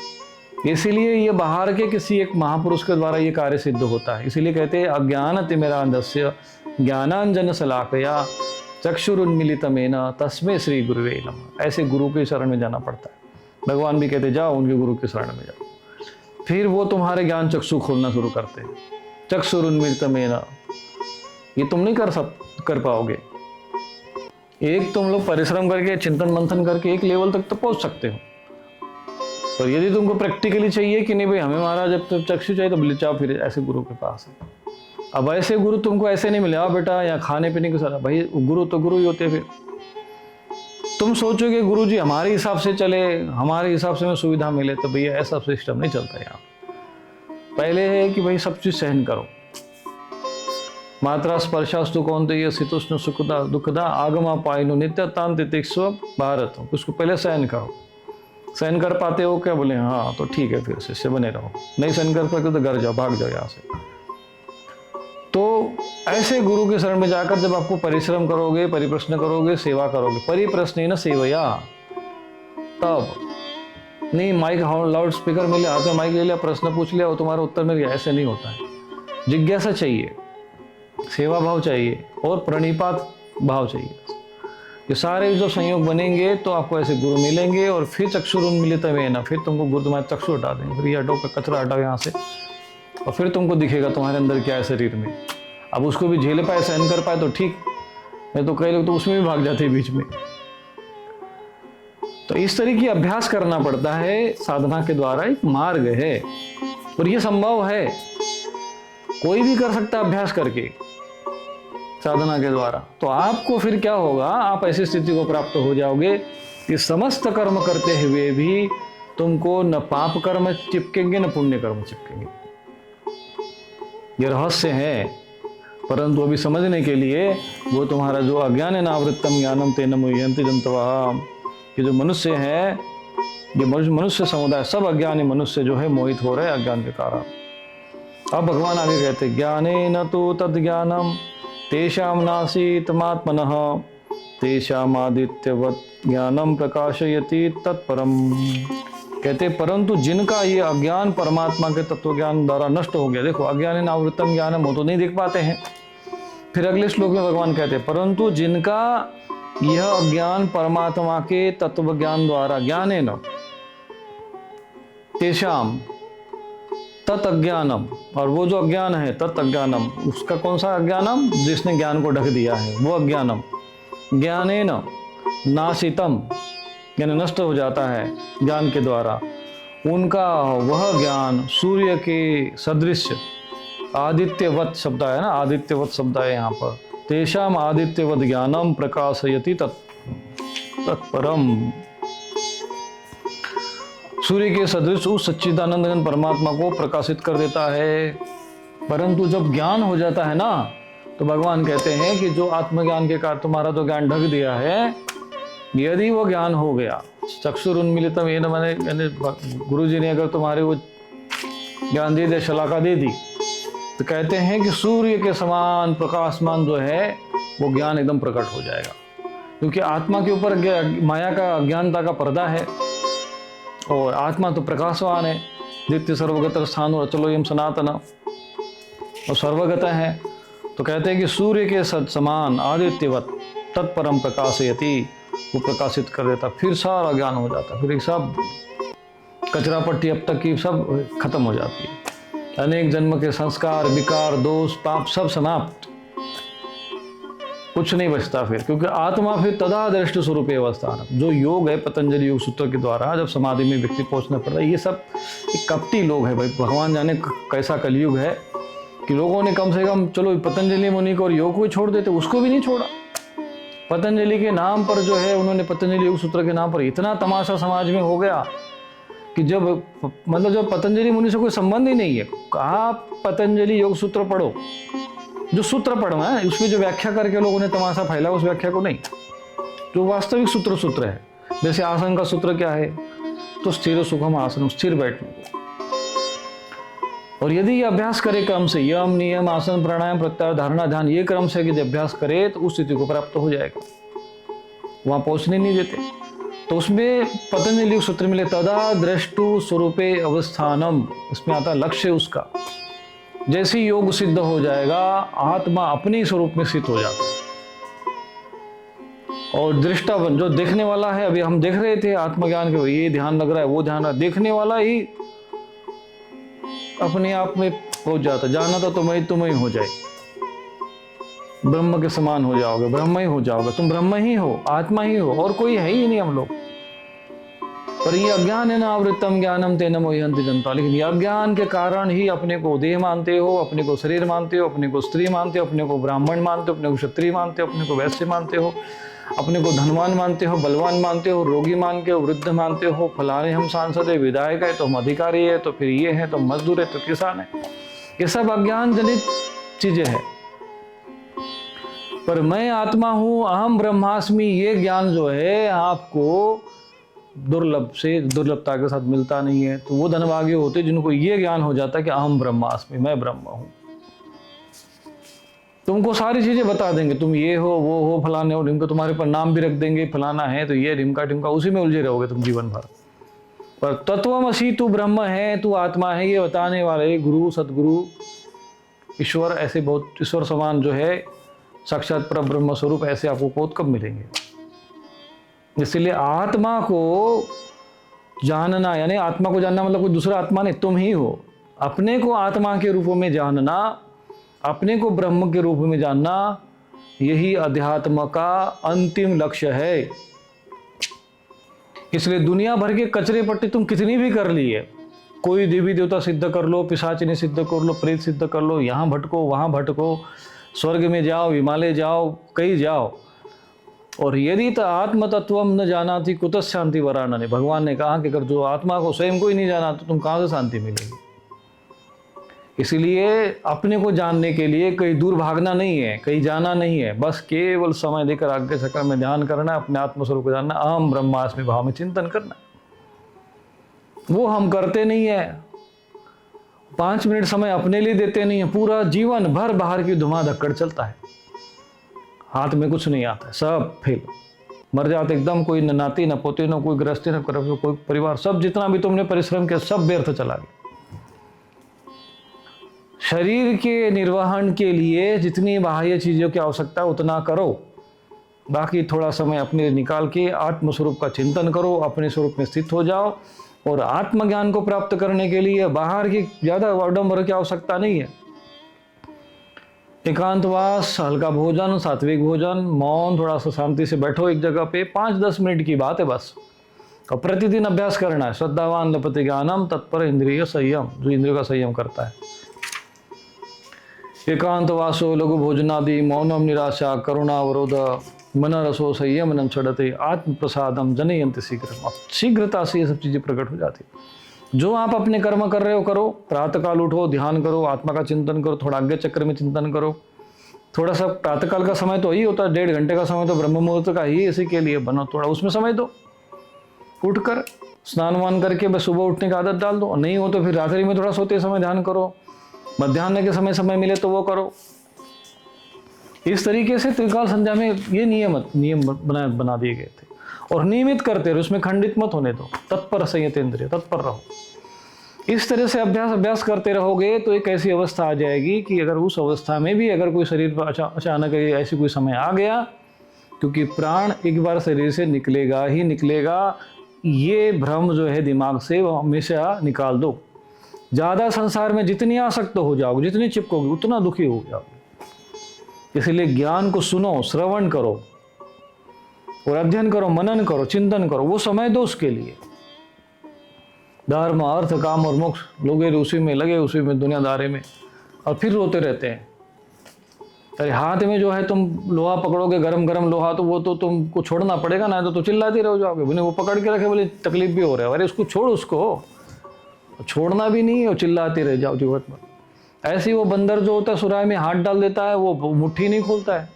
इसीलिए ये बाहर के किसी एक महापुरुष के द्वारा ये कार्य सिद्ध होता है। इसीलिए कहते हैं अज्ञान तिमिरान्धस्य ज्ञानांजन शलाकया चक्षुरुन्मीलितमेन तस्मै श्री गुरुवे नमः। ऐसे गुरु के शरण में जाना पड़ता है। भगवान भी कहते जाओ उनके गुरु के शरण में जाओ, फिर वो तुम्हारे ज्ञान चक्षु खोलना शुरू करते हैं। चक्षुरुन्मीलितमेन, ये तुम नहीं कर पाओगे। एक तुम लोग परिश्रम करके, चिंतन मंथन करके एक लेवल तक तो पहुंच सकते हो, पर यदि तुमको प्रैक्टिकली चाहिए कि नहीं भाई हमें महाराज जब तक चक्षु चाहिए तो बोले जाओ फिर ऐसे गुरु के पास है। अब ऐसे गुरु तुमको ऐसे नहीं मिले, आओ बेटा यहाँ खाने पीने के सारा, भाई गुरु तो गुरु ही होते। फिर तुम सोचोगे गुरु जी हमारे हिसाब से चले, हमारे हिसाब से हमें सुविधा मिले, तो भैया ऐसा सिस्टम नहीं चलता यहाँ। पहले है कि भाई सब चीज सहन करो। मात्रा स्पर्शास्तु कौन्तेय शीतोष्ण सुखदा दुखदा आगमा पाइनो नित्यतान तितिक्षु भारत, उसको पहले सहन करो। सहन कर पाते हो क्या? बोले हाँ, तो ठीक है, फिर शिष्य बने रहो। नहीं सहन कर पाते तो घर जाओ, भाग जाओ यहाँ से। तो ऐसे गुरु के शरण में जाकर जब आपको परिश्रम करोगे, परिप्रश्न करोगे, सेवा करोगे, परिप्रश्न न सेवया, तब नहीं माइक लाउड स्पीकर मिले, हाथ में माइक ले लिया, प्रश्न पूछ लिया और तुम्हारा उत्तर मिल गया, ऐसे नहीं होता है। जिज्ञासा चाहिए, सेवा भाव चाहिए और प्रणिपात भाव चाहिए। ये सारे जो संयोग बनेंगे तो आपको ऐसे गुरु मिलेंगे। और फिर चक्षुरुन्मीलित ना, फिर तुमको गुरु तुम्हारे चक्षु हटा देंगे, फिर ये हटो, कचरा हटाओ यहाँ से, और फिर तुमको दिखेगा तुम्हारे अंदर क्या है शरीर में। अब उसको भी झेल पाए, सहन कर पाए तो ठीक, नहीं तो कई लोग तो उसमें भी भाग जाते हैं बीच में। तो इस तरह की अभ्यास करना पड़ता है साधना के द्वारा, एक मार्ग है और ये संभव है, कोई भी कर सकता है अभ्यास करके साधना के द्वारा। तो आपको फिर क्या होगा, आप ऐसी स्थिति को प्राप्त हो जाओगे कि समस्त कर्म करते हुए भी तुमको न पाप कर्म चिपकेंगे न पुण्य कर्म चिपकेंगे। ये रहस्य है, परंतु अभी समझने के लिए वो तुम्हारा जो अज्ञान है नावृत्तम ज्ञानम तेन मुह्यन्ति जन्तवः, ये जो मनुष्य है, ये मनुष्य समुदाय, सब अज्ञानी मनुष्य जो है मोहित हो रहे हैं अज्ञान के कारण। अब भगवान आगे कहते ज्ञानेन तु तद् ज्ञानम तेषां नासीतमात्मनः तेषामादित्यवत् ज्ञानम प्रकाशयति तत्परम। कहते परंतु जिनका ये अज्ञान परमात्मा के तत्व ज्ञान द्वारा नष्ट हो गया। देखो अज्ञान नावृत्तम ज्ञानम, वो तो नहीं देख पाते हैं। फिर अगले श्लोक में भगवान कहते हैं परंतु जिनका यह अज्ञान परमात्मा के तत्व ज्ञान द्वारा, ज्ञानेन तेषाम तत् अज्ञानम, और वो जो अज्ञान है तत् अज्ञानम, उसका कौन सा अज्ञानम? जिसने ज्ञान को ढक दिया है वो अज्ञानम। ज्ञानेन नाशितम, यानी नष्ट हो जाता है ज्ञान के द्वारा, उनका वह ज्ञान सूर्य के सदृश, आदित्यवत शब्द है ना, आदित्यवत शब्द है यहाँ पर, तेषाम आदित्यवत ज्ञानम प्रकाशयति तत्परम। सूर्य के सदृश उस सच्चिदानंद घन परमात्मा को प्रकाशित कर देता है। परंतु जब ज्ञान हो जाता है ना, तो भगवान कहते हैं कि जो आत्मज्ञान के कारण तुम्हारा जो ज्ञान ढक दिया है, यदि वो ज्ञान हो गया, चक्षुरुन्मीलितम येन, मैंने गुरु जी ने अगर तुम्हारे वो ज्ञान दे दिया, शलाका दे दी, तो कहते हैं कि सूर्य के समान प्रकाशमान जो है वो ज्ञान एकदम प्रकट हो जाएगा। क्योंकि आत्मा के ऊपर माया का अज्ञानता का पर्दा है और आत्मा तो प्रकाशवान है, नित्य सर्वगत स्थान और चलो यम सनातन, और सर्वगत है। तो कहते हैं कि सूर्य के समान आदित्यवत तत्परम प्रकाशयति, वो प्रकाशित कर देता, फिर सारा ज्ञान हो जाता, फिर सब कचरा पट्टी अब तक की सब खत्म हो जाती है। अनेक जन्म के संस्कार, विकार, दोष, पाप सब समाप्त, कुछ नहीं बचता फिर, क्योंकि आत्मा फिर तदा दृष्ट स्वरूप अवस्था, जो योग है पतंजलि योग सूत्र के द्वारा जब समाधि में व्यक्ति पहुंचना पड़ता है। ये सब एक कपटी लोग है भाई, भगवान जाने कैसा कलयुग है कि लोगों ने कम से कम चलो पतंजलि मुनि को और योग को ही छोड़ देते, उसको भी नहीं छोड़ा। पतंजलि के नाम पर जो है उन्होंने, पतंजलि योग सूत्र के नाम पर इतना तमाशा समाज में हो गया कि जब मतलब जब पतंजलि मुनि से कोई संबंध ही नहीं है, कहा पतंजलि योग सूत्र पढ़ो, जो सूत्र पढ़ना है उसमें जो व्याख्या करके लोगों ने तमाशा फैला, उस व्याख्या को नहीं, जो वास्तविक सूत्र है। जैसे आसन का सूत्र क्या है, तो स्थिर सुखम आसन, स्थिर बैठने को। और यदि ये अभ्यास करे क्रम से, यम नियम आसन प्राणायाम प्रत्याहार धारणा ध्यान, ये क्रम से यदि अभ्यास करे तो उस स्थिति को प्राप्त हो जाएगा। वहां पहुंचने नहीं देते। तो उसमें पतंजलि सूत्र मिले तदा द्रष्टु स्वरूपे अवस्थानम, इसमें आता लक्ष्य उसका। जैसे योग सिद्ध हो जाएगा, आत्मा अपने स्वरूप में स्थित हो जाता है। और दृष्टावन जो देखने वाला है, अभी हम देख रहे थे आत्मज्ञान के, ये ध्यान लग रहा है, वो ध्यान, देखने वाला ही अपने आप में पहुंच जाता। जाना तो तुम ही हो जाए, ब्रह्म के समान हो जाओगे, ब्रह्म ही हो जाओगे, तुम ब्रह्म ही हो, आत्मा ही हो, और कोई है ही नहीं हम लोग। पर ये अज्ञान है ना, आवृत्तम ज्ञानम तेन मोह्यन्ति जन्तवः। लेकिन ये अज्ञान के कारण ही अपने को देह मानते हो, अपने को शरीर मानते हो, अपने को स्त्री मानते हो, अपने को ब्राह्मण मानते हो, अपने को क्षत्रिय मानते हो, अपने को वैश्य मानते हो, अपने को धनवान मानते हो, बलवान मानते हो, रोगी मानते हो, वृद्ध मानते हो, फलाने हम सांसद है, विधायक है, तो हम अधिकारी है, तो फिर ये है, तो मजदूर है, तो किसान है। ये सब अज्ञान जनित चीजें हैं। पर मैं आत्मा हूं, अहम ब्रह्मास्मि, ये ज्ञान जो है आपको दुर्लभता के साथ मिलता नहीं है। तो वो धनभागी होते जिनको ये ज्ञान हो जाता है कि अहम ब्रह्मास्मि, मैं ब्रह्म हूं। तुमको सारी चीजें बता देंगे, तुम ये हो, वो हो, फलाने हो, ढिमका, तुम्हारे पर नाम भी रख देंगे, फलाना है तो ये ढिमका ढिमका, उसी में उलझे रहोगे तुम जीवन भर। पर तत्वमसि, तू ब्रह्म है, तू आत्मा है, ये बताने वाले गुरु, सदगुरु, ईश्वर, ऐसे बहुत ईश्वर समान जो है साक्षात पर ब्रह्म स्वरूप, ऐसे आपको बहुत कम मिलेंगे। इसलिए आत्मा को जानना, यानी आत्मा को जानना मतलब कोई दूसरा आत्मा नहीं, तुम ही हो। अपने को आत्मा के रूप में जानना, अपने को ब्रह्म के रूप में जानना, यही अध्यात्म का अंतिम लक्ष्य है। इसलिए दुनिया भर के कचरे पट्टी तुम कितनी भी कर ली है, कोई देवी देवता सिद्ध कर लो, पिशाचिनी सिद्ध कर लो, प्रेत सिद्ध कर लो, यहाँ भटको वहाँ भटको, स्वर्ग में जाओ, हिमालय जाओ, कहीं जाओ, और यदि तो आत्म तत्व न जाना थी कुत शांति वरानने, भगवान ने कहा कि अगर जो आत्मा को स्वयं को ही नहीं जाना तो तुम कहाँ से शांति मिलेगी। इसलिए अपने को जानने के लिए कहीं दूर भागना नहीं है, कहीं जाना नहीं है, बस केवल समय देकर आगे चक्र में ध्यान करना, अपने आत्मस्वरूप को जानना, अहम ब्रह्मास्मि भाव में चिंतन करना। वो हम करते नहीं है। 5 मिनट समय अपने लिए देते नहीं है, पूरा जीवन भर बाहर की धुआं धक्कड़ चलता है, हाथ में कुछ नहीं आता है, सब फेल, मर जाते एकदम। कोई न नाती न पोते, न कोई गृहस्थी, न कोई परिवार, सब जितना भी तुमने परिश्रम किया सब व्यर्थ चला गया। शरीर के निर्वहन के लिए जितनी बाह्य चीजों की आवश्यकता उतना करो, बाकी थोड़ा समय अपने निकाल के आत्मस्वरूप का चिंतन करो, अपने स्वरूप में स्थित हो जाओ। और आत्मज्ञान को प्राप्त करने के लिए बाहर की ज्यादा आडंबर की आवश्यकता नहीं है। एकांतवास, हल्का भोजन, सात्विक भोजन, मौन, थोड़ा सा शांति से बैठो एक जगह पे, 5-10 मिनट की बात है बस। और प्रतिदिन अभ्यास करना है। श्रद्धावान लभते ज्ञानम, तत्पर इंद्रिय संयम, जो इंद्रियों का संयम करता है। एकांतवासो, लघु भोजनादि, मौनम निराशा, करुणावरोध, मन रसो संयमनम छड़ते, आत्म प्रसादम जनयंति शीघ्र। शीघ्रता से ये सब चीजें प्रकट हो जाती। जो आप अपने कर्म कर रहे हो करो, प्रातःकाल उठो, ध्यान करो, आत्मा का चिंतन करो, थोड़ा आज्ञा चक्र में चिंतन करो। थोड़ा सा प्रातःकाल का समय तो ही होता है, 1.5 घंटे का समय तो ब्रह्म मुहूर्त का ही इसी के लिए बनो, थोड़ा उसमें समय दो। उठकर स्नान वान करके बस सुबह उठने की आदत डाल दो, नहीं हो तो फिर रात्रि में थोड़ा सोते समय ध्यान करो, मध्याह्न के समय मिले तो वो करो। इस तरीके से त्रिकाल संध्या में ये नियम बना दिए गए थे। और नियमित करते रहो, उसमें खंडित मत होने दो। तत्पर संयतेंद्रिय, तत्पर रहो। इस तरह से अभ्यास करते रहोगे तो एक ऐसी अवस्था आ जाएगी कि अगर उस अवस्था में भी अगर कोई शरीर पर अचानक ऐसी कोई समय आ गया, क्योंकि प्राण एक बार शरीर से निकलेगा ही निकलेगा, ये भ्रम जो है दिमाग से वो हमेशा निकाल दो। ज़्यादा संसार में जितनी आसक्त हो जाओगे, जितनी चिपकोगे, उतना दुखी हो जाओगे। इसलिए ज्ञान को सुनो, श्रवण करो और अध्ययन करो, मनन करो, चिंतन करो, वो समय दो उसके लिए। धर्म, अर्थ, काम और मोक्ष लोग उसी में लगे, उसी में दुनियादारी में, और फिर रोते रहते हैं। अरे हाथ में जो है तुम लोहा पकड़ोगे, गरम गरम लोहा, तो वो तो तुमको छोड़ना पड़ेगा ना, तो चिल्लाते रह जाओगे। बोले वो पकड़ के रखे, बोले तकलीफ भी हो रहा है, अरे उसको छोड़, उसको छोड़ना भी नहीं और चिल्लाते रह जाओ जीवन में। ऐसे ही वो बंदर जो होता है सुराही में हाथ डाल देता है, वो मुट्ठी नहीं खोलता है।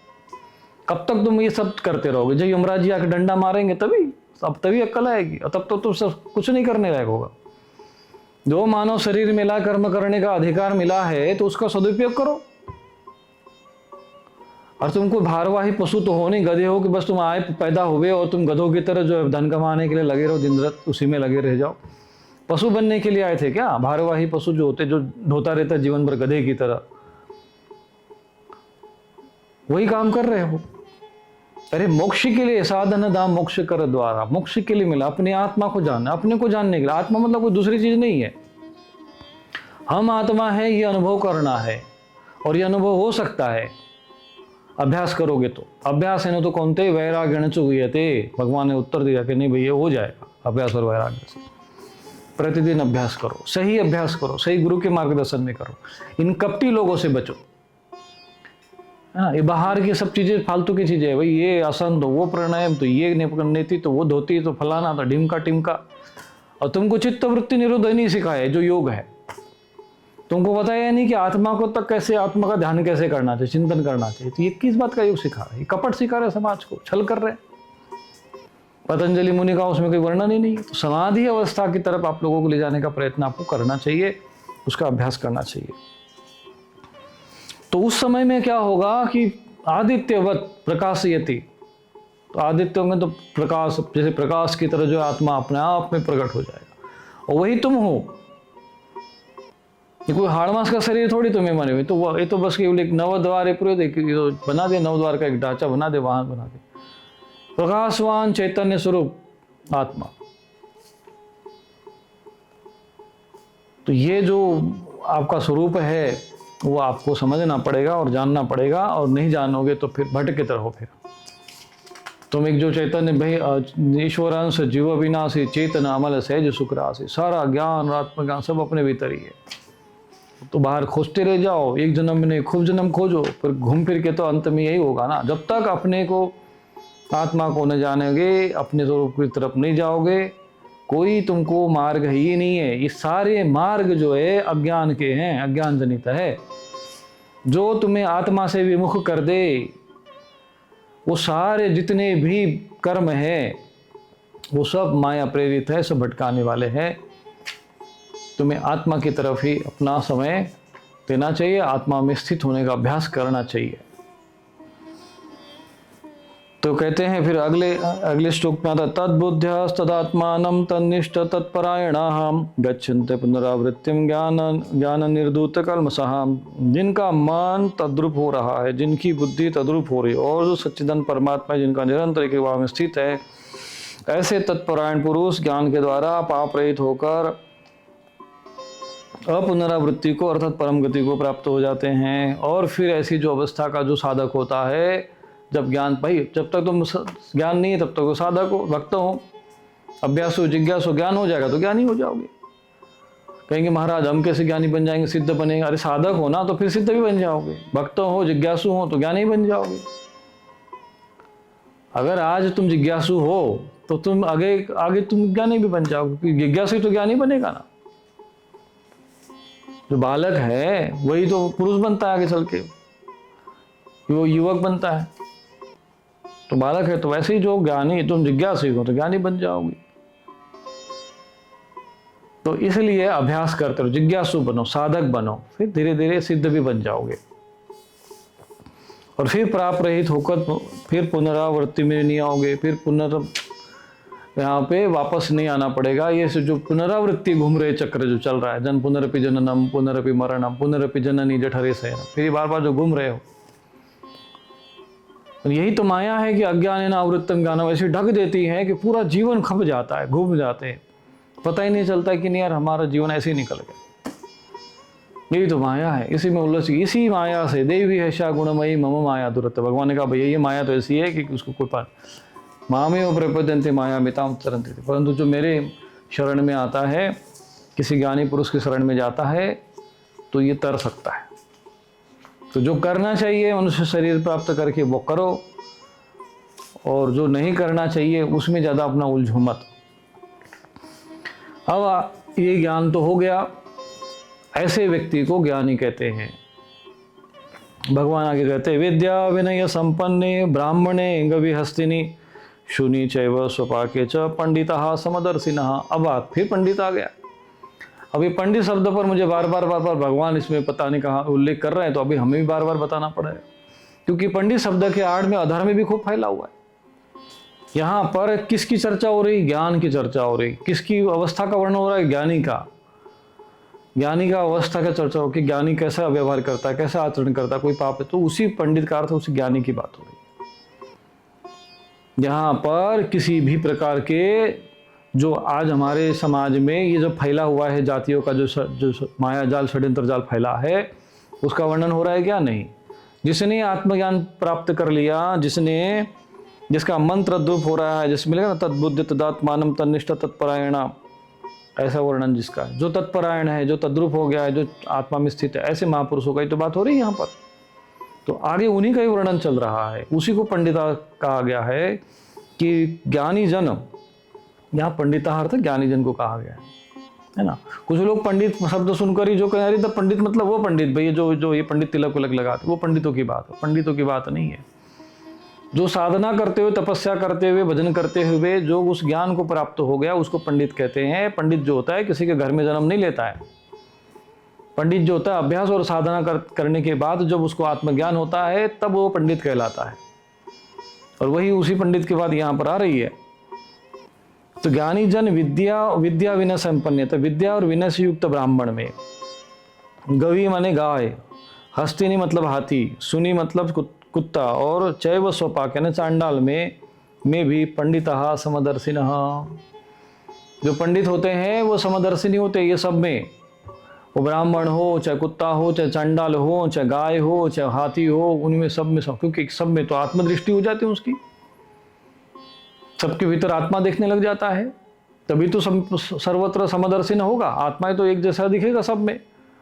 कब तक तुम ये सब करते रहोगे? जब यमराज जी आके डंडा मारेंगे तभी अक्ल आएगी, और तब तो तुम सब कुछ नहीं करने लायक होगा। जो मानव शरीर मिला, कर्म करने का अधिकार मिला है, तो उसका सदुपयोग करो। और तुमको भारवाही पशु तो हो नहीं, गधे हो कि बस तुम आए पैदा हुए और तुम गधों की तरह जो है धन कमाने के लिए लगे रहो, दिन रात उसी में लगे रह जाओ। पशु बनने के लिए आए थे क्या? भारवाही पशु जो होते, जो ढोता रहता जीवन भर गधे की तरह, वही काम कर रहे हो। अरे मोक्ष के लिए साधन दाम मोक्ष कर द्वारा, मोक्ष के लिए मिला अपनी आत्मा को जानना, अपने को जानने के लिए। आत्मा मतलब कोई दूसरी चीज नहीं है, हम आत्मा है, ये अनुभव करना है। और ये अनुभव हो सकता है अभ्यास करोगे तो। अभ्यास है ना तो कौनते वैराग्य चुगीयते, भगवान ने उत्तर दिया कि नहीं भैया हो जाएगा अभ्यास और वैराग्य से। प्रतिदिन अभ्यास करो, सही अभ्यास करो, सही गुरु के मार्गदर्शन में करो। इन कपटी लोगों से बचो। है ना। ये बाहर की सब चीजें फालतू की चीजें है भाई, ये आसन तो वो प्राणायाम, तो ये नीति, तो वो धोती, तो फलाना, तो ढिमका टिमका। और तुमको चित्त वृत्ति निरोध नहीं सिखाया है जो योग है। तुमको बताया नहीं कि आत्मा को तक कैसे, आत्मा का ध्यान कैसे करना चाहिए, चिंतन करना चाहिए। तो ये किस बात का योग सिखा रहा है? ये कपट सिखा रहे समाज को, छल कर रहे हैं। पतंजलि मुनि का उसमें कोई वर्णन ही नहीं है। तो समाधि अवस्था की तरफ आप लोगों को ले जाने का प्रयत्न आपको करना चाहिए, उसका अभ्यास करना चाहिए। तो उस समय में क्या होगा कि आदित्यवत प्रकाशयति, तो आदित्य में तो प्रकाश, जैसे प्रकाश की तरह जो आत्मा अपने आप में प्रकट हो जाएगा, और वही तुम हो। ये कोई हाड़मास का शरीर थोड़ी तुम्हें बने हुए, तो ये तो बस केवल एक नवद्वार तो बना दे, नवद्वार का एक ढांचा बना दे, वहां बना दे। प्रकाशवान चैतन्य स्वरूप आत्मा। तो ये जो आपका स्वरूप है वो आपको समझना पड़ेगा और जानना पड़ेगा, और नहीं जानोगे तो फिर भटके रहो। फिर तुम एक जो चैतन्य भाई ईश्वरांश जीव विनाशी चेतन अमल सहज सुखराशि, सारा ज्ञान आत्मज्ञान सब अपने भीतर ही है। तो बाहर खोजते रह जाओ, एक जन्म में नहीं खूब जन्म खोजो, फिर घूम फिर के तो अंत में यही होगा ना। जब तक अपने को, आत्मा को न जानोगे, अपने स्वरूप की तरफ नहीं जाओगे, कोई तुमको मार्ग ही नहीं है। ये सारे मार्ग जो है अज्ञान के हैं, अज्ञान जनित है। जो तुम्हें आत्मा से विमुख कर दे, वो सारे जितने भी कर्म है वो सब माया प्रेरित है, सब भटकाने वाले हैं। तुम्हें आत्मा की तरफ ही अपना समय देना चाहिए, आत्मा में स्थित होने का अभ्यास करना चाहिए। तो कहते हैं फिर अगले श्लोक में आता, तद्बुद्ध्यस्तदात्मानं तन्निष्ठ तत्परायणाः गच्छन्ते पुनरावृत्तिं ज्ञान निर्धूत कल्मषः। जिनका मन तद्रूप हो रहा है, जिनकी बुद्धि तद्रूप हो रही है, और जो सच्चिदानंद परमात्मा है जिनका निरंतर एक भाव में स्थित है, ऐसे तत्परायण पुरुष ज्ञान के द्वारा पाप रहित होकर अपुनरावृत्ति को अर्थात परम गति को प्राप्त हो जाते हैं। और फिर ऐसी जो अवस्था का जो साधक होता है, जब ज्ञान, भाई जब तक तुम ज्ञान नहीं है तब तक तो साधक हो, भक्त हो, अभ्यास हो, जिज्ञासु, ज्ञान हो जाएगा तो ज्ञानी हो जाओगे। कहेंगे महाराज हम कैसे ज्ञानी बन जाएंगे, सिद्ध बनेंगे? अरे साधक हो ना तो फिर सिद्ध भी बन जाओगे, भक्त हो, जिज्ञासु हो तो ज्ञानी बन जाओगे। अगर आज तुम जिज्ञासु हो तो तुम आगे तुम ज्ञानी भी बन जाओगे, क्योंकि जिज्ञासु तो ज्ञानी बनेगा ना। जो बालक है वही तो पुरुष बनता है आगे चल के, वो युवक बनता है। तो बालक है तो वैसे ही जो ज्ञानी, तुम जिज्ञासु हो तो ज्ञानी बन जाओगे। तो इसलिए अभ्यास करते रहो, जिज्ञासु बनो, साधक बनो, फिर धीरे धीरे सिद्ध भी बन जाओगे। और फिर प्राप रहित होकर फिर पुनरावृत्ति में नहीं आओगे, फिर यहाँ पे वापस नहीं आना पड़ेगा। ये जो पुनरावृत्ति घूम रहे चक्र जो चल रहा है, जन पुनरपि जननम पुनरपि मरणम पुनरपि जननी जठरे शयनम, फिर बार बार जो घूम रहे हो, यही तो माया है कि अज्ञान आवृत्तम ज्ञानम ऐसी ढक देती है कि पूरा जीवन खप जाता है, घूम जाते हैं, पता ही नहीं चलता कि नहीं यार हमारा जीवन ऐसे ही निकल गया। यही तो माया है, इसी में उल्लसी, इसी माया से देवी ऐसा गुणमयी मम माया दुरत। भगवान ने कहा भैया ये माया तो ऐसी है कि उसको कोई पार, मामेव प्रपद्यन्ते माया मिताम तरन्ति, परंतु जो मेरे शरण में आता है, किसी ज्ञानी पुरुष की शरण में जाता है तो ये तर सकता है। तो जो करना चाहिए मनुष्य शरीर प्राप्त करके वो करो, और जो नहीं करना चाहिए उसमें ज़्यादा अपना उलझो मत। अब ये ज्ञान तो हो गया, ऐसे व्यक्ति को ज्ञानी कहते हैं। भगवान आगे कहते हैं, विद्या विनय संपन्ने ब्राह्मणे गविहस्तिनी शूनी चैव स्वपाके च पंडिता समदर्शिनः। अब बात फिर पंडित आ गया। अभी पंडित शब्द पर मुझे बार बार भगवान इसमें पता नहीं कहाँ उल्लेख कर रहे हैं, तो अभी हमें भी बार बार बताना पड़ेगा, क्योंकि पंडित शब्द के आड़ में अधर्म भी खूब फैला हुआ है। यहाँ पर किसकी चर्चा हो रही? ज्ञान की चर्चा हो रही। किसकी अवस्था का वर्णन हो रहा है? ज्ञानी का। ज्ञानी का अवस्था का चर्चा हो कि ज्ञानी कैसा व्यवहार करता है, कैसा आचरण करता है, कोई पाप है, तो उसी पंडित का अर्थ उसी ज्ञानी की बात हो रही है। यहाँ पर किसी भी प्रकार के जो आज हमारे समाज में ये जो फैला हुआ है जातियों का जो माया जाल षड्यंत्र जाल फैला है, उसका वर्णन हो रहा है क्या? नहीं। जिसने आत्मज्ञान प्राप्त कर लिया, जिसका मंत्र द्रूप हो रहा है, जिसमें मिलेगा ना तद्बुद्धि तदात्मानम तन्निष्ठ तत्परायणा, ऐसा वर्णन जिसका है, जो तत्परायण है, जो तद्रूप हो गया है, जो आत्मा में स्थित है, ऐसे महापुरुषों का ही तो बात हो रही है यहाँ पर। तो आगे उन्हीं का ही वर्णन चल रहा है। उसी को पंडिता कहा गया है कि ज्ञानी जन, यहाँ पंडिता अर्थ ज्ञानी जन को कहा गया है ना। कुछ लोग पंडित शब्द सुनकर ही जो कह रही, तो पंडित मतलब वो पंडित भैया जो ये पंडित तिलक विलक लगाते, वो पंडितों की बात है। पंडितों की बात नहीं है। जो साधना करते हुए, तपस्या करते हुए, भजन करते हुए जो उस ज्ञान को प्राप्त हो गया, उसको पंडित कहते हैं। पंडित जो होता है किसी के घर में जन्म नहीं लेता है। पंडित जो होता है अभ्यास और साधना करने के बाद जब उसको आत्मज्ञान होता है, तब वो पंडित कहलाता है। और वही उसी पंडित के बाद यहाँ पर आ रही है। तो ज्ञानी जन विद्या विनय संपन्न, तो विद्या और विनय से युक्त ब्राह्मण में, गवी माने गाय, हस्तिनी मतलब हाथी, सुनी मतलब कुत्ता, और चैव स्वपाक यानी चांडाल में भी पंडिता समदर्शिनः, जो पंडित होते हैं वो समदर्शिनी होते हैं। ये सब में, वो ब्राह्मण हो, चाहे कुत्ता हो, चाहे चांडाल हो, चाहे गाय हो, चाहे हाथी हो, उनमें सब में सब, क्योंकि सब में तो आत्मदृष्टि हो जाती है उसकी, सबके भीतर आत्मा देखने लग जाता है, तभी तो सर्वत्र समदर्शिन होगा। आत्मा तो एक जैसा दिखेगा सब में,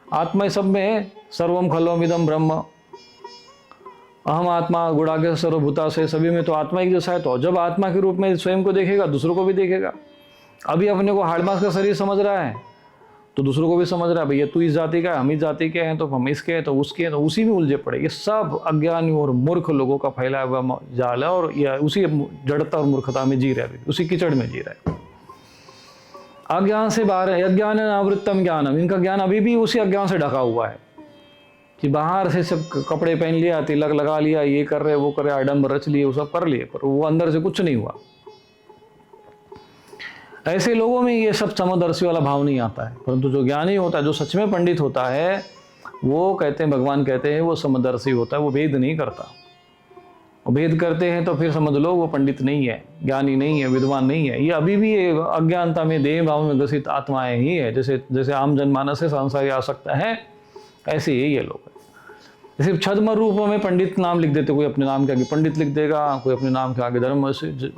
आत्मा सब में है। सर्वम खलवम इदम ब्रह्म, अहम आत्मा गुणाके सर्वभूता से, सभी में तो आत्मा एक जैसा है। तो जब आत्मा के रूप में स्वयं को देखेगा, दूसरों को भी देखेगा। अभी अपने को हाड़ मांस का शरीर समझ रहा है, तो दूसरों को भी समझ रहा है, भैया तू इस जाति का है, हम इस जाति के हैं, तो हम इसके हैं, तो उसके हैं, तो उसी में उलझे पड़े। ये सब अज्ञानी और मूर्ख लोगों का फैलाया हुआ जाल है, और यह उसी जड़ता और मूर्खता में जी रहा है, उसी कीचड़ में जी रहा है। अज्ञान से बाहर है, अज्ञान आवृत्तम ज्ञानम, इनका ज्ञान अभी भी उसी अज्ञान से ढका हुआ है कि बाहर से सब कपड़े पहन लिया, तिलक लगा लिया, ये कर रहे वो कर रहे, आडम्बर रच लिए, वो सब कर लिए, पर वो अंदर से कुछ नहीं हुआ। ऐसे लोगों में ये सब समदर्शी वाला भाव नहीं आता है। परंतु जो ज्ञानी होता है, जो सच में पंडित होता है, वो कहते हैं, भगवान कहते हैं, वो समदर्शी होता है, वो भेद नहीं करता। वो भेद करते हैं तो फिर समझ लो वो पंडित नहीं है, ज्ञानी नहीं है, विद्वान नहीं है। ये अभी भी अज्ञानता में, देह भाव में ग्रसित आत्माएं ही है। जैसे आम जनमानस से संसारी आ सकता है, ऐसे ही ये लोग है। सिर्फ छद्म रूप में पंडित नाम लिख देते, कोई अपने नाम के आगे पंडित लिख देगा, कोई अपने नाम के आगे धर्म,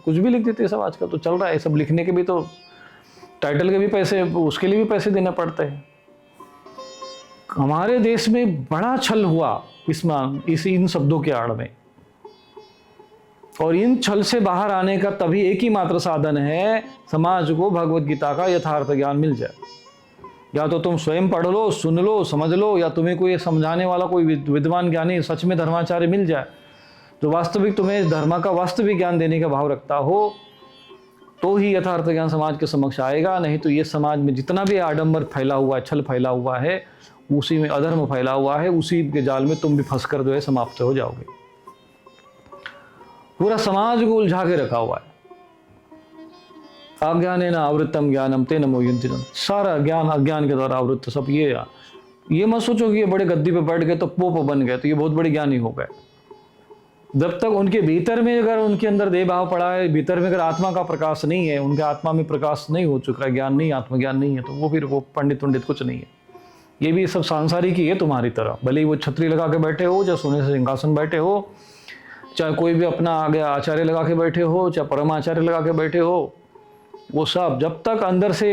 कुछ भी लिख देते। सब आजकल तो चल रहा है। सब लिखने के भी तो, टाइटल के भी पैसे, उसके लिए भी पैसे देना पड़ते हैं। हमारे देश में बड़ा छल हुआ इन शब्दों के आड़ में, और इन छल से बाहर आने का तभी एक ही मात्र साधन है, समाज को भगवत गीता का यथार्थ ज्ञान मिल जाए। या तो तुम स्वयं पढ़ लो, सुन लो, समझ लो, या तुम्हें कोई समझाने वाला, कोई विद्वान ज्ञानी, सच में धर्माचार्य मिल जाए, जो वास्तविक तुम्हें धर्म का वास्तविक ज्ञान देने का भाव रखता हो, तो ही यथार्थ ज्ञान समाज के समक्ष आएगा। नहीं तो ये समाज में जितना भी आडंबर फैला हुआ है, छल फैला हुआ है, उसी में अधर्म फैला हुआ है, उसी के जाल में तुम भी फंसकर जो है समाप्त हो जाओगे। पूरा समाज को उलझा के रखा हुआ है। अज्ञानेन आवृत्तम ज्ञानम तेन मोह्यन्ति जनाः, सारा ज्ञान अज्ञान के द्वारा आवृत्त। सब ये मत सोचो कि ये बड़े गद्दी पे बैठ गए तो पोप बन गए, तो ये बहुत बड़े ज्ञानी हो गए। जब तक उनके भीतर में, अगर उनके अंदर देह भाव पड़ा है, भीतर में अगर आत्मा का प्रकाश नहीं है, उनके आत्मा में प्रकाश नहीं हो चुका है, ज्ञान नहीं, आत्मज्ञान नहीं है, तो वो फिर वो पंडित कुछ नहीं है। ये भी सब सांसारिक ही है तुम्हारी तरह। भले ही वो छतरी लगा के बैठे हो, चाहे सोने से सिंहासन बैठे हो, चाहे कोई भी अपना आगे आचार्य लगा के बैठे हो, चाहे परमाचार्य लगा के बैठे हो, वो सब जब तक अंदर से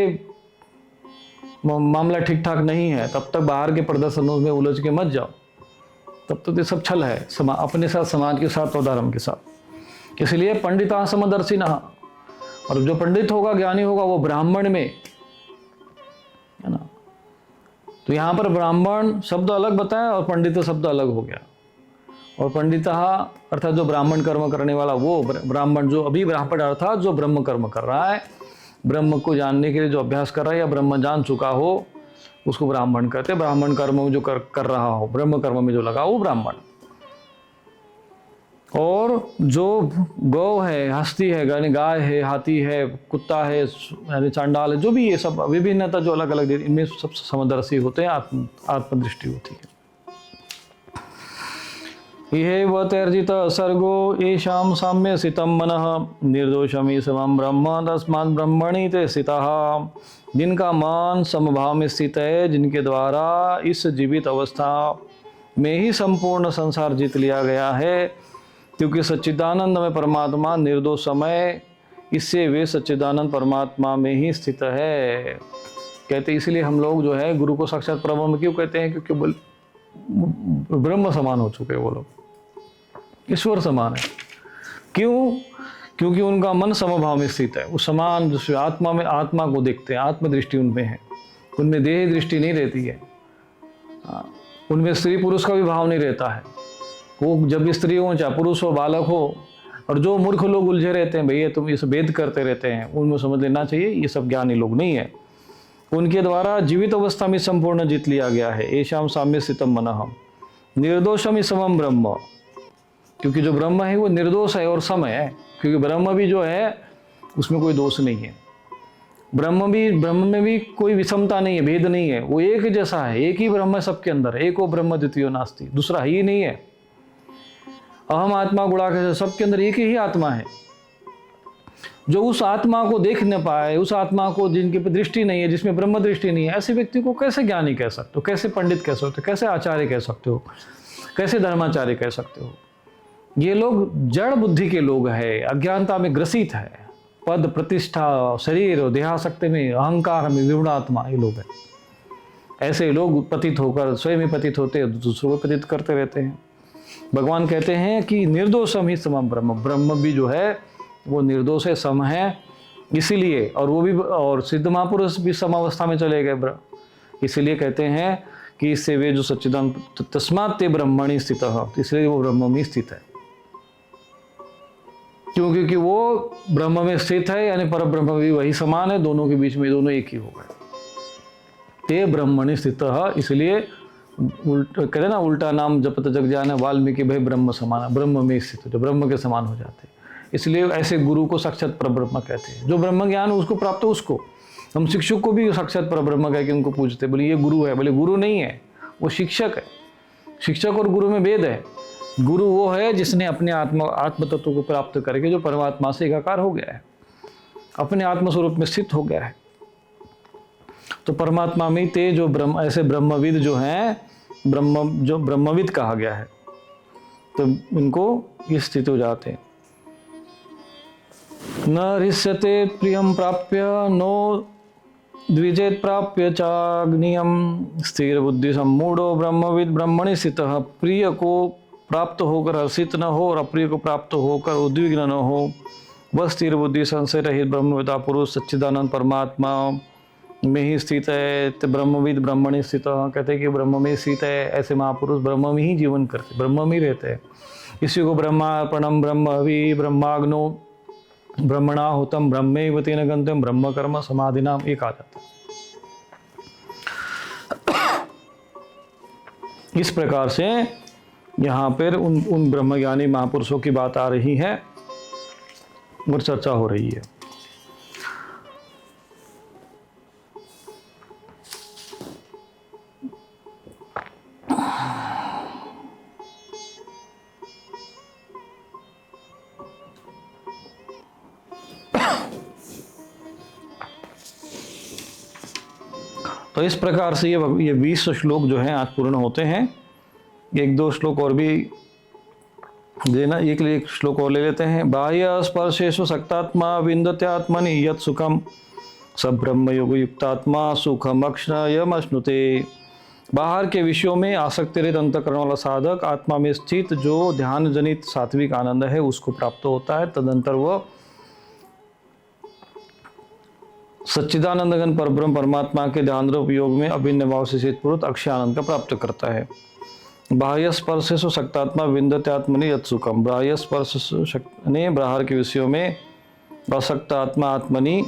मामला ठीक ठाक नहीं है, तब तक बाहर के प्रदर्शनों में उलझ के मत जाओ। तब तो ये सब छल है, अपने साथ, समाज के साथ और धर्म के साथ। इसलिए पंडिता समदर्शिनः, और जो पंडित होगा, ज्ञानी होगा, वो ब्राह्मण में, है ना। तो यहाँ पर ब्राह्मण शब्द अलग बताया और पंडित शब्द अलग हो गया। और पंडिता अर्थात जो ब्राह्मण कर्म करने वाला, वो ब्राह्मण, जो अभी ब्राह्मण अर्थात जो ब्रह्म कर्म कर रहा है, ब्रह्म को जानने के लिए जो अभ्यास कर रहा है, या ब्रह्म जान चुका हो, उसको ब्राह्मण कहते हैं। ब्राह्मण कर्म में जो कर रहा हो, ब्रह्म कर्म में जो लगा, वो ब्राह्मण। और जो गौ है, हस्ती है, गाय है, हाथी है, कुत्ता है, यानी चांडाल है, जो भी ये सब विभिन्नता जो अलग अलग, इनमें सब समदर्शी होते हैं, आत्मदृष्टि होती है। इहे वतर्जित सर्गो येषां साम्य स्थितं मनः निर्दोषमी समं ब्रह्म तस्मात् ब्रह्मणि ते स्थितः। जिनका मन समभाव में स्थित है, जिनके द्वारा इस जीवित अवस्था में ही संपूर्ण संसार जीत लिया गया है, क्योंकि सच्चिदानंद में परमात्मा निर्दोष समय, इससे वे सच्चिदानंद परमात्मा में ही स्थित है। कहते इसलिए हम लोग जो है गुरु को साक्षात ब्रह्म क्यों कहते हैं, क्योंकि ब्रह्म समान हो चुके हैं वो लोग। ईश्वर समान है। क्यों? क्योंकि उनका मन समभाव में स्थित है। वो समान दूसरे आत्मा में आत्मा को देखते हैं, आत्मदृष्टि उनमें है, उनमें देह दृष्टि नहीं रहती है। उनमें स्त्री पुरुष का भी भाव नहीं रहता है। वो जब भी स्त्री हो चाहे पुरुष हो बालक हो, और जो मूर्ख लोग उलझे रहते हैं भैया तुम ये सब भेद करते रहते हैं, उनको समझ लेना चाहिए ये सब ज्ञानी लोग नहीं है। उनके द्वारा जीवित अवस्था में संपूर्ण जीत लिया गया है। ऐशाम साम्य स्थितम मनः निर्दोषम समम ब्रह्म, क्योंकि जो ब्रह्म है वो निर्दोष है और सम है। क्योंकि ब्रह्म भी जो है उसमें कोई दोष नहीं है। ब्रह्म में भी कोई विषमता नहीं है, भेद नहीं है। वो एक जैसा है, एक ही ब्रह्म है सबके अंदर। एको ब्रह्म द्वितीयो नास्ति, दूसरा ही नहीं है। अहम आत्मा गुणाकेश, सबके अंदर एक ही आत्मा है। जो उस आत्मा को देख न पाए, उस आत्मा को जिनके पे दृष्टि नहीं है, जिसमें ब्रह्म दृष्टि नहीं है, ऐसे व्यक्ति को कैसे ज्ञानी कह सकते हो, कैसे पंडित कह सकते हो, कैसे आचार्य कह सकते हो, कैसे धर्माचार्य कह सकते हो? ये लोग जड़ बुद्धि के लोग हैं, अज्ञानता में ग्रसित है, पद प्रतिष्ठा शरीर और देहासक्ति में, अहंकार में विवृण आत्मा ये लोग हैं। ऐसे लोग पतित होकर स्वयं ही पतित होते हैं, दूसरों को पतित करते रहते हैं। भगवान कहते हैं कि निर्दोषम ही समम ब्रह्म, ब्रह्म भी जो है वो निर्दोष है, सम है। इसीलिए और वो भी और सिद्ध महापुरुष भी समावस्था में चले गए। इसीलिए कहते हैं कि इससे वे जो सच्चिदानंद तस्मात् ते ब्रह्मणि स्थितः, इसलिए वो ब्रह्म में स्थित है। क्योंकि वो ब्रह्म में स्थित है, यानी पर ब्रह्म भी वही समान है, दोनों के बीच में दोनों एक ही हो गए। ते ब्रह्मणि स्थितः, इसलिए कहते ना उल्टा नाम जपत जग जाने वाल्मीकि भाई ब्रह्म समान, ब्रह्म में स्थित हो, ब्रह्म के समान हो जाते हैं। इसलिए ऐसे गुरु को साक्षात परब्रह्म कहते हैं। जो ब्रह्म ज्ञान उसको प्राप्त हो उसको, हम शिक्षक को भी साक्षात परब्रह्म कह के उनको पूछते, बोले ये गुरु है, बोले गुरु नहीं है, वो शिक्षक है। शिक्षक और गुरु में भेद है। गुरु वो है जिसने अपने आत्म तत्व को प्राप्त करके जो परमात्मा से एकाकार हो गया है, अपने आत्म स्वरूप में स्थित हो गया है। तो परमात्मा में ते जो ब्रह्म, ऐसे ब्रह्मविद जो हैं, जो ब्रह्मविद कहा गया है, तो इनको ये स्थित हो जाते हैं। न हृष्यते प्रियम प्राप्य नो द्विजेत प्राप्य चाग्नियम स्थिर बुद्धि सम्मूढ़ो ब्रह्मविद ब्रह्मणि स्थितः। प्रिय को प्राप्त होकर हर्षित न हो और अप्रिय को प्राप्त होकर उद्विग्न न हो, वह स्थिर बुद्धि संशय रहित ब्रह्मविदा पुरुष सच्चिदानंद परमात्मा में ही स्थित है। तो ब्रह्मविद ब्रह्मणि स्थित, कहते हैं कि ब्रह्म में स्थित है। ऐसे महापुरुष ब्रह्म में ही जीवन करते, ब्रह्म में ही रहते हैं। इसी को ब्रह्मार्पणम ब्रह्मवि ब्रह्माग्नो ब्रह्मणाहुतम ब्रह्मैव तेन गंतव्यम ब्रह्म कर्म समाधिनाम, एक आ जाता है। इस प्रकार से यहाँ पर उन ब्रह्मज्ञानी महापुरुषों की बात आ रही है और चर्चा हो रही है। तो इस प्रकार से ये 20 श्लोक जो हैं आज पूर्ण होते हैं। एक दो श्लोक और भी देना, एक श्लोक और ले लेते हैं। बाह्य स्पर्शेषु सक्तात्मा विन्दत्यात्मनि यत् सुखम स ब्रह्म योग युक्तात्मा सुखम अक्षयम अश्नुते। बाहर के विषयों में आसक्ति रहित अंतःकरण वाला साधक आत्मा में स्थित जो ध्यान जनित सात्विक आनंद है उसको प्राप्त होता है। तदंतर वह सच्चिदानंद घन परब्रह्म परमात्मा के ध्यान रूप योग में अभिन्न भाव से स्थित अक्षय आनंद का प्राप्त करता है। बाह्य स्पर्शेषु सक्तात्मा विन्दत्यात्मनि यत् सुखम, बाह्य स्पर्श ने बाहर के विषयों में असक्त आत्मा आत्मनि।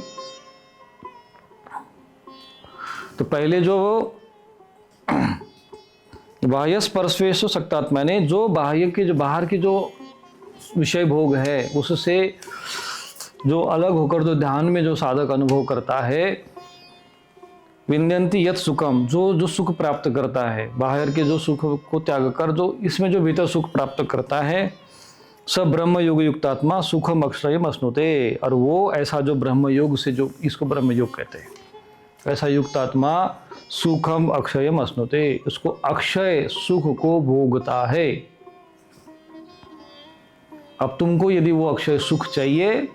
तो पहले जो बाह्य स्पर्शेषु सक्तात्मा ने जो बाहर की जो विषय भोग है उससे जो अलग होकर जो ध्यान में जो साधक अनुभव करता है, विन्दन्ति यत् सुखम, जो सुख प्राप्त करता है, बाहर के जो सुख को त्याग कर जो इसमें जो भीतर सुख प्राप्त करता है, सब ब्रह्म योग युक्तात्मा सुखम अक्षयम अश्नुते। और वो ऐसा जो ब्रह्म योग से, जो इसको ब्रह्म योग कहते हैं, ऐसा युक्तात्मा सुखम अक्षयम अश्नुते, उसको अक्षय सुख को भोगता है। अब तुमको यदि वो अक्षय सुख चाहिए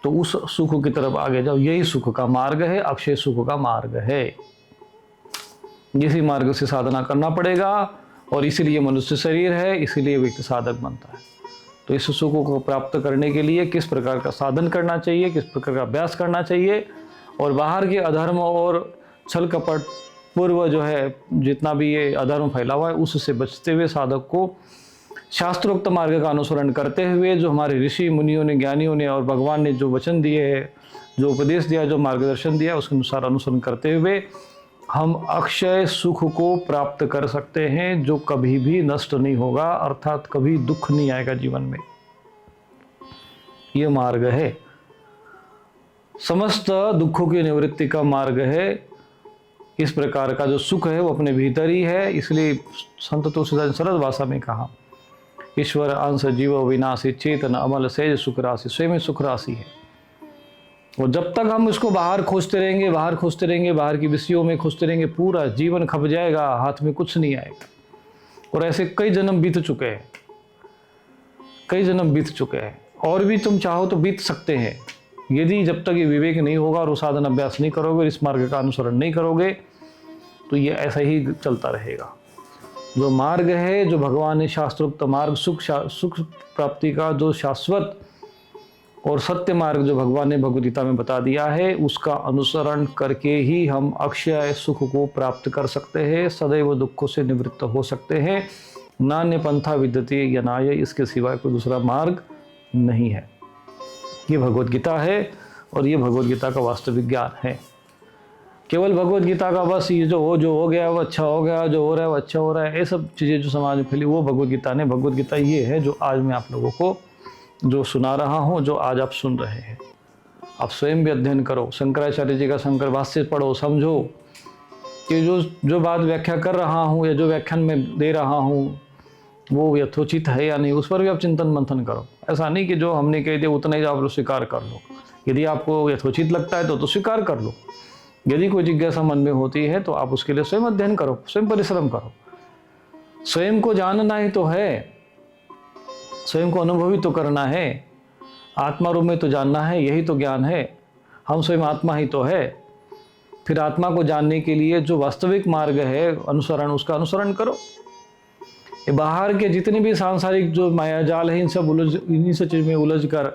तो उस सुख की तरफ आगे जाओ, यही सुख का मार्ग है, अक्षय सुख का मार्ग है। इसी मार्ग से साधना करना पड़ेगा और इसीलिए मनुष्य शरीर है, इसीलिए व्यक्ति साधक बनता है। तो इस सुख को प्राप्त करने के लिए किस प्रकार का साधन करना चाहिए, किस प्रकार का अभ्यास करना चाहिए, और बाहर के अधर्म और छल कपट पूर्व जो है जितना भी ये अधर्म फैला हुआ है उससे बचते हुए साधक को शास्त्रोक्त मार्ग का अनुसरण करते हुए, जो हमारे ऋषि मुनियों ने, ज्ञानियों ने और भगवान ने जो वचन दिए हैं, जो उपदेश दिया, जो मार्गदर्शन दिया, उसके अनुसार अनुसरण करते हुए हम अक्षय सुख को प्राप्त कर सकते हैं, जो कभी भी नष्ट नहीं होगा, अर्थात कभी दुख नहीं आएगा जीवन में। ये मार्ग है, समस्त दुखों की निवृत्ति का मार्ग है। इस प्रकार का जो सुख है वो अपने भीतर ही है। इसलिए संत तुलसीदास ने सरल भाषा में कहा, ईश्वर अंश जीव विनाशी चेतन अमल सेज सुख राशि, स्वयं सुख राशि है। और जब तक हम इसको बाहर खोजते रहेंगे, बाहर खोजते रहेंगे, बाहर की विषयों में खोजते रहेंगे, पूरा जीवन खप जाएगा, हाथ में कुछ नहीं आएगा। और ऐसे कई जन्म बीत चुके हैं, कई जन्म बीत चुके हैं, और भी तुम चाहो तो बीत सकते हैं। यदि जब तक ये विवेक नहीं होगा और साधन अभ्यास नहीं करोगे, इस मार्ग का अनुसरण नहीं करोगे, तो ये ऐसा ही चलता रहेगा। जो मार्ग है, जो भगवान ने शास्त्रोक्त मार्ग, सुख प्राप्ति का जो शाश्वत और सत्य मार्ग जो भगवान ने भगवद गीता में बता दिया है, उसका अनुसरण करके ही हम अक्षय सुख को प्राप्त कर सकते हैं, सदैव दुखों से निवृत्त हो सकते हैं। नान्य पंथा विद्यते यनाय, इसके सिवाय कोई दूसरा मार्ग नहीं है। ये भगवद गीता है और ये भगवद गीता का वास्तविक ज्ञान है। केवल भगवद गीता का बस ये जो हो गया वो अच्छा हो गया, जो हो रहा है वो अच्छा हो रहा है, ये सब चीज़ें जो समाज में फैली वो भगवद गीता ने। भगवद गीता ये है जो आज मैं आप लोगों को जो सुना रहा हूँ, जो आज आप सुन रहे हैं। आप स्वयं भी अध्ययन करो, शंकराचार्य जी का शंकर भाष्य पढ़ो, समझो कि जो बात व्याख्या कर रहा हूँ या जो व्याख्यान में दे रहा हूँ वो यथोचित है या नहीं, उस पर भी आप चिंतन मंथन करो। ऐसा नहीं कि जो हमने कह दिया उतना ही आप लोग स्वीकार कर लो। यदि आपको यथोचित लगता है तो स्वीकार कर लो। यदि कोई जिज्ञासा मन में होती है तो आप उसके लिए स्वयं अध्ययन करो, स्वयं परिश्रम करो। स्वयं को जानना ही तो है, स्वयं को अनुभवी तो करना है, आत्मा रूप में तो जानना है, यही तो ज्ञान है। हम स्वयं आत्मा ही तो है। फिर आत्मा को जानने के लिए जो वास्तविक मार्ग है अनुसरण, उसका अनुसरण करो। ये बाहर के जितने भी सांसारिक जो मायाजाल है, इन्हीं सब चीज़ में उलझ कर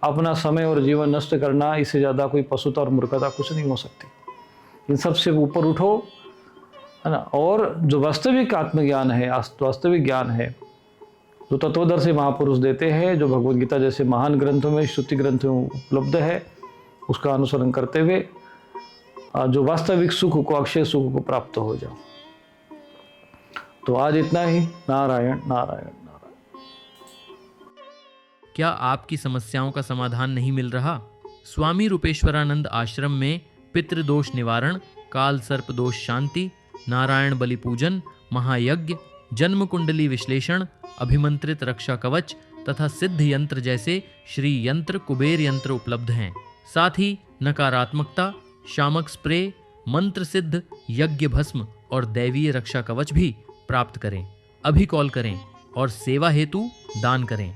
अपना समय और जीवन नष्ट करना, इससे ज़्यादा कोई पशुता और मूर्खता कुछ नहीं हो सकती। इन सब से ऊपर उठो, है ना। और जो वास्तविक आत्मज्ञान है, वास्तविक ज्ञान है, जो तत्वदर्शी महापुरुष देते हैं, जो भगवद गीता जैसे महान ग्रंथों में, श्रुति ग्रंथों में उपलब्ध है, उसका अनुसरण करते हुए जो वास्तविक सुख को, अक्षय सुख को प्राप्त हो जाओ। तो आज इतना ही। नारायण नारायण नारायण। क्या आपकी समस्याओं का समाधान नहीं मिल रहा? स्वामी रूपेश्वरानंद आश्रम में पितृदोष निवारण, काल सर्प दोष शांति, नारायण बलि पूजन, महायज्ञ, जन्म कुंडली विश्लेषण, अभिमंत्रित रक्षा कवच तथा सिद्ध यंत्र जैसे श्री यंत्र, कुबेर यंत्र उपलब्ध हैं। साथ ही नकारात्मकता, शामक स्प्रे, मंत्र सिद्ध यज्ञ भस्म और दैवीय रक्षा कवच भी प्राप्त करें। अभी कॉल करें और सेवा हेतु दान करें।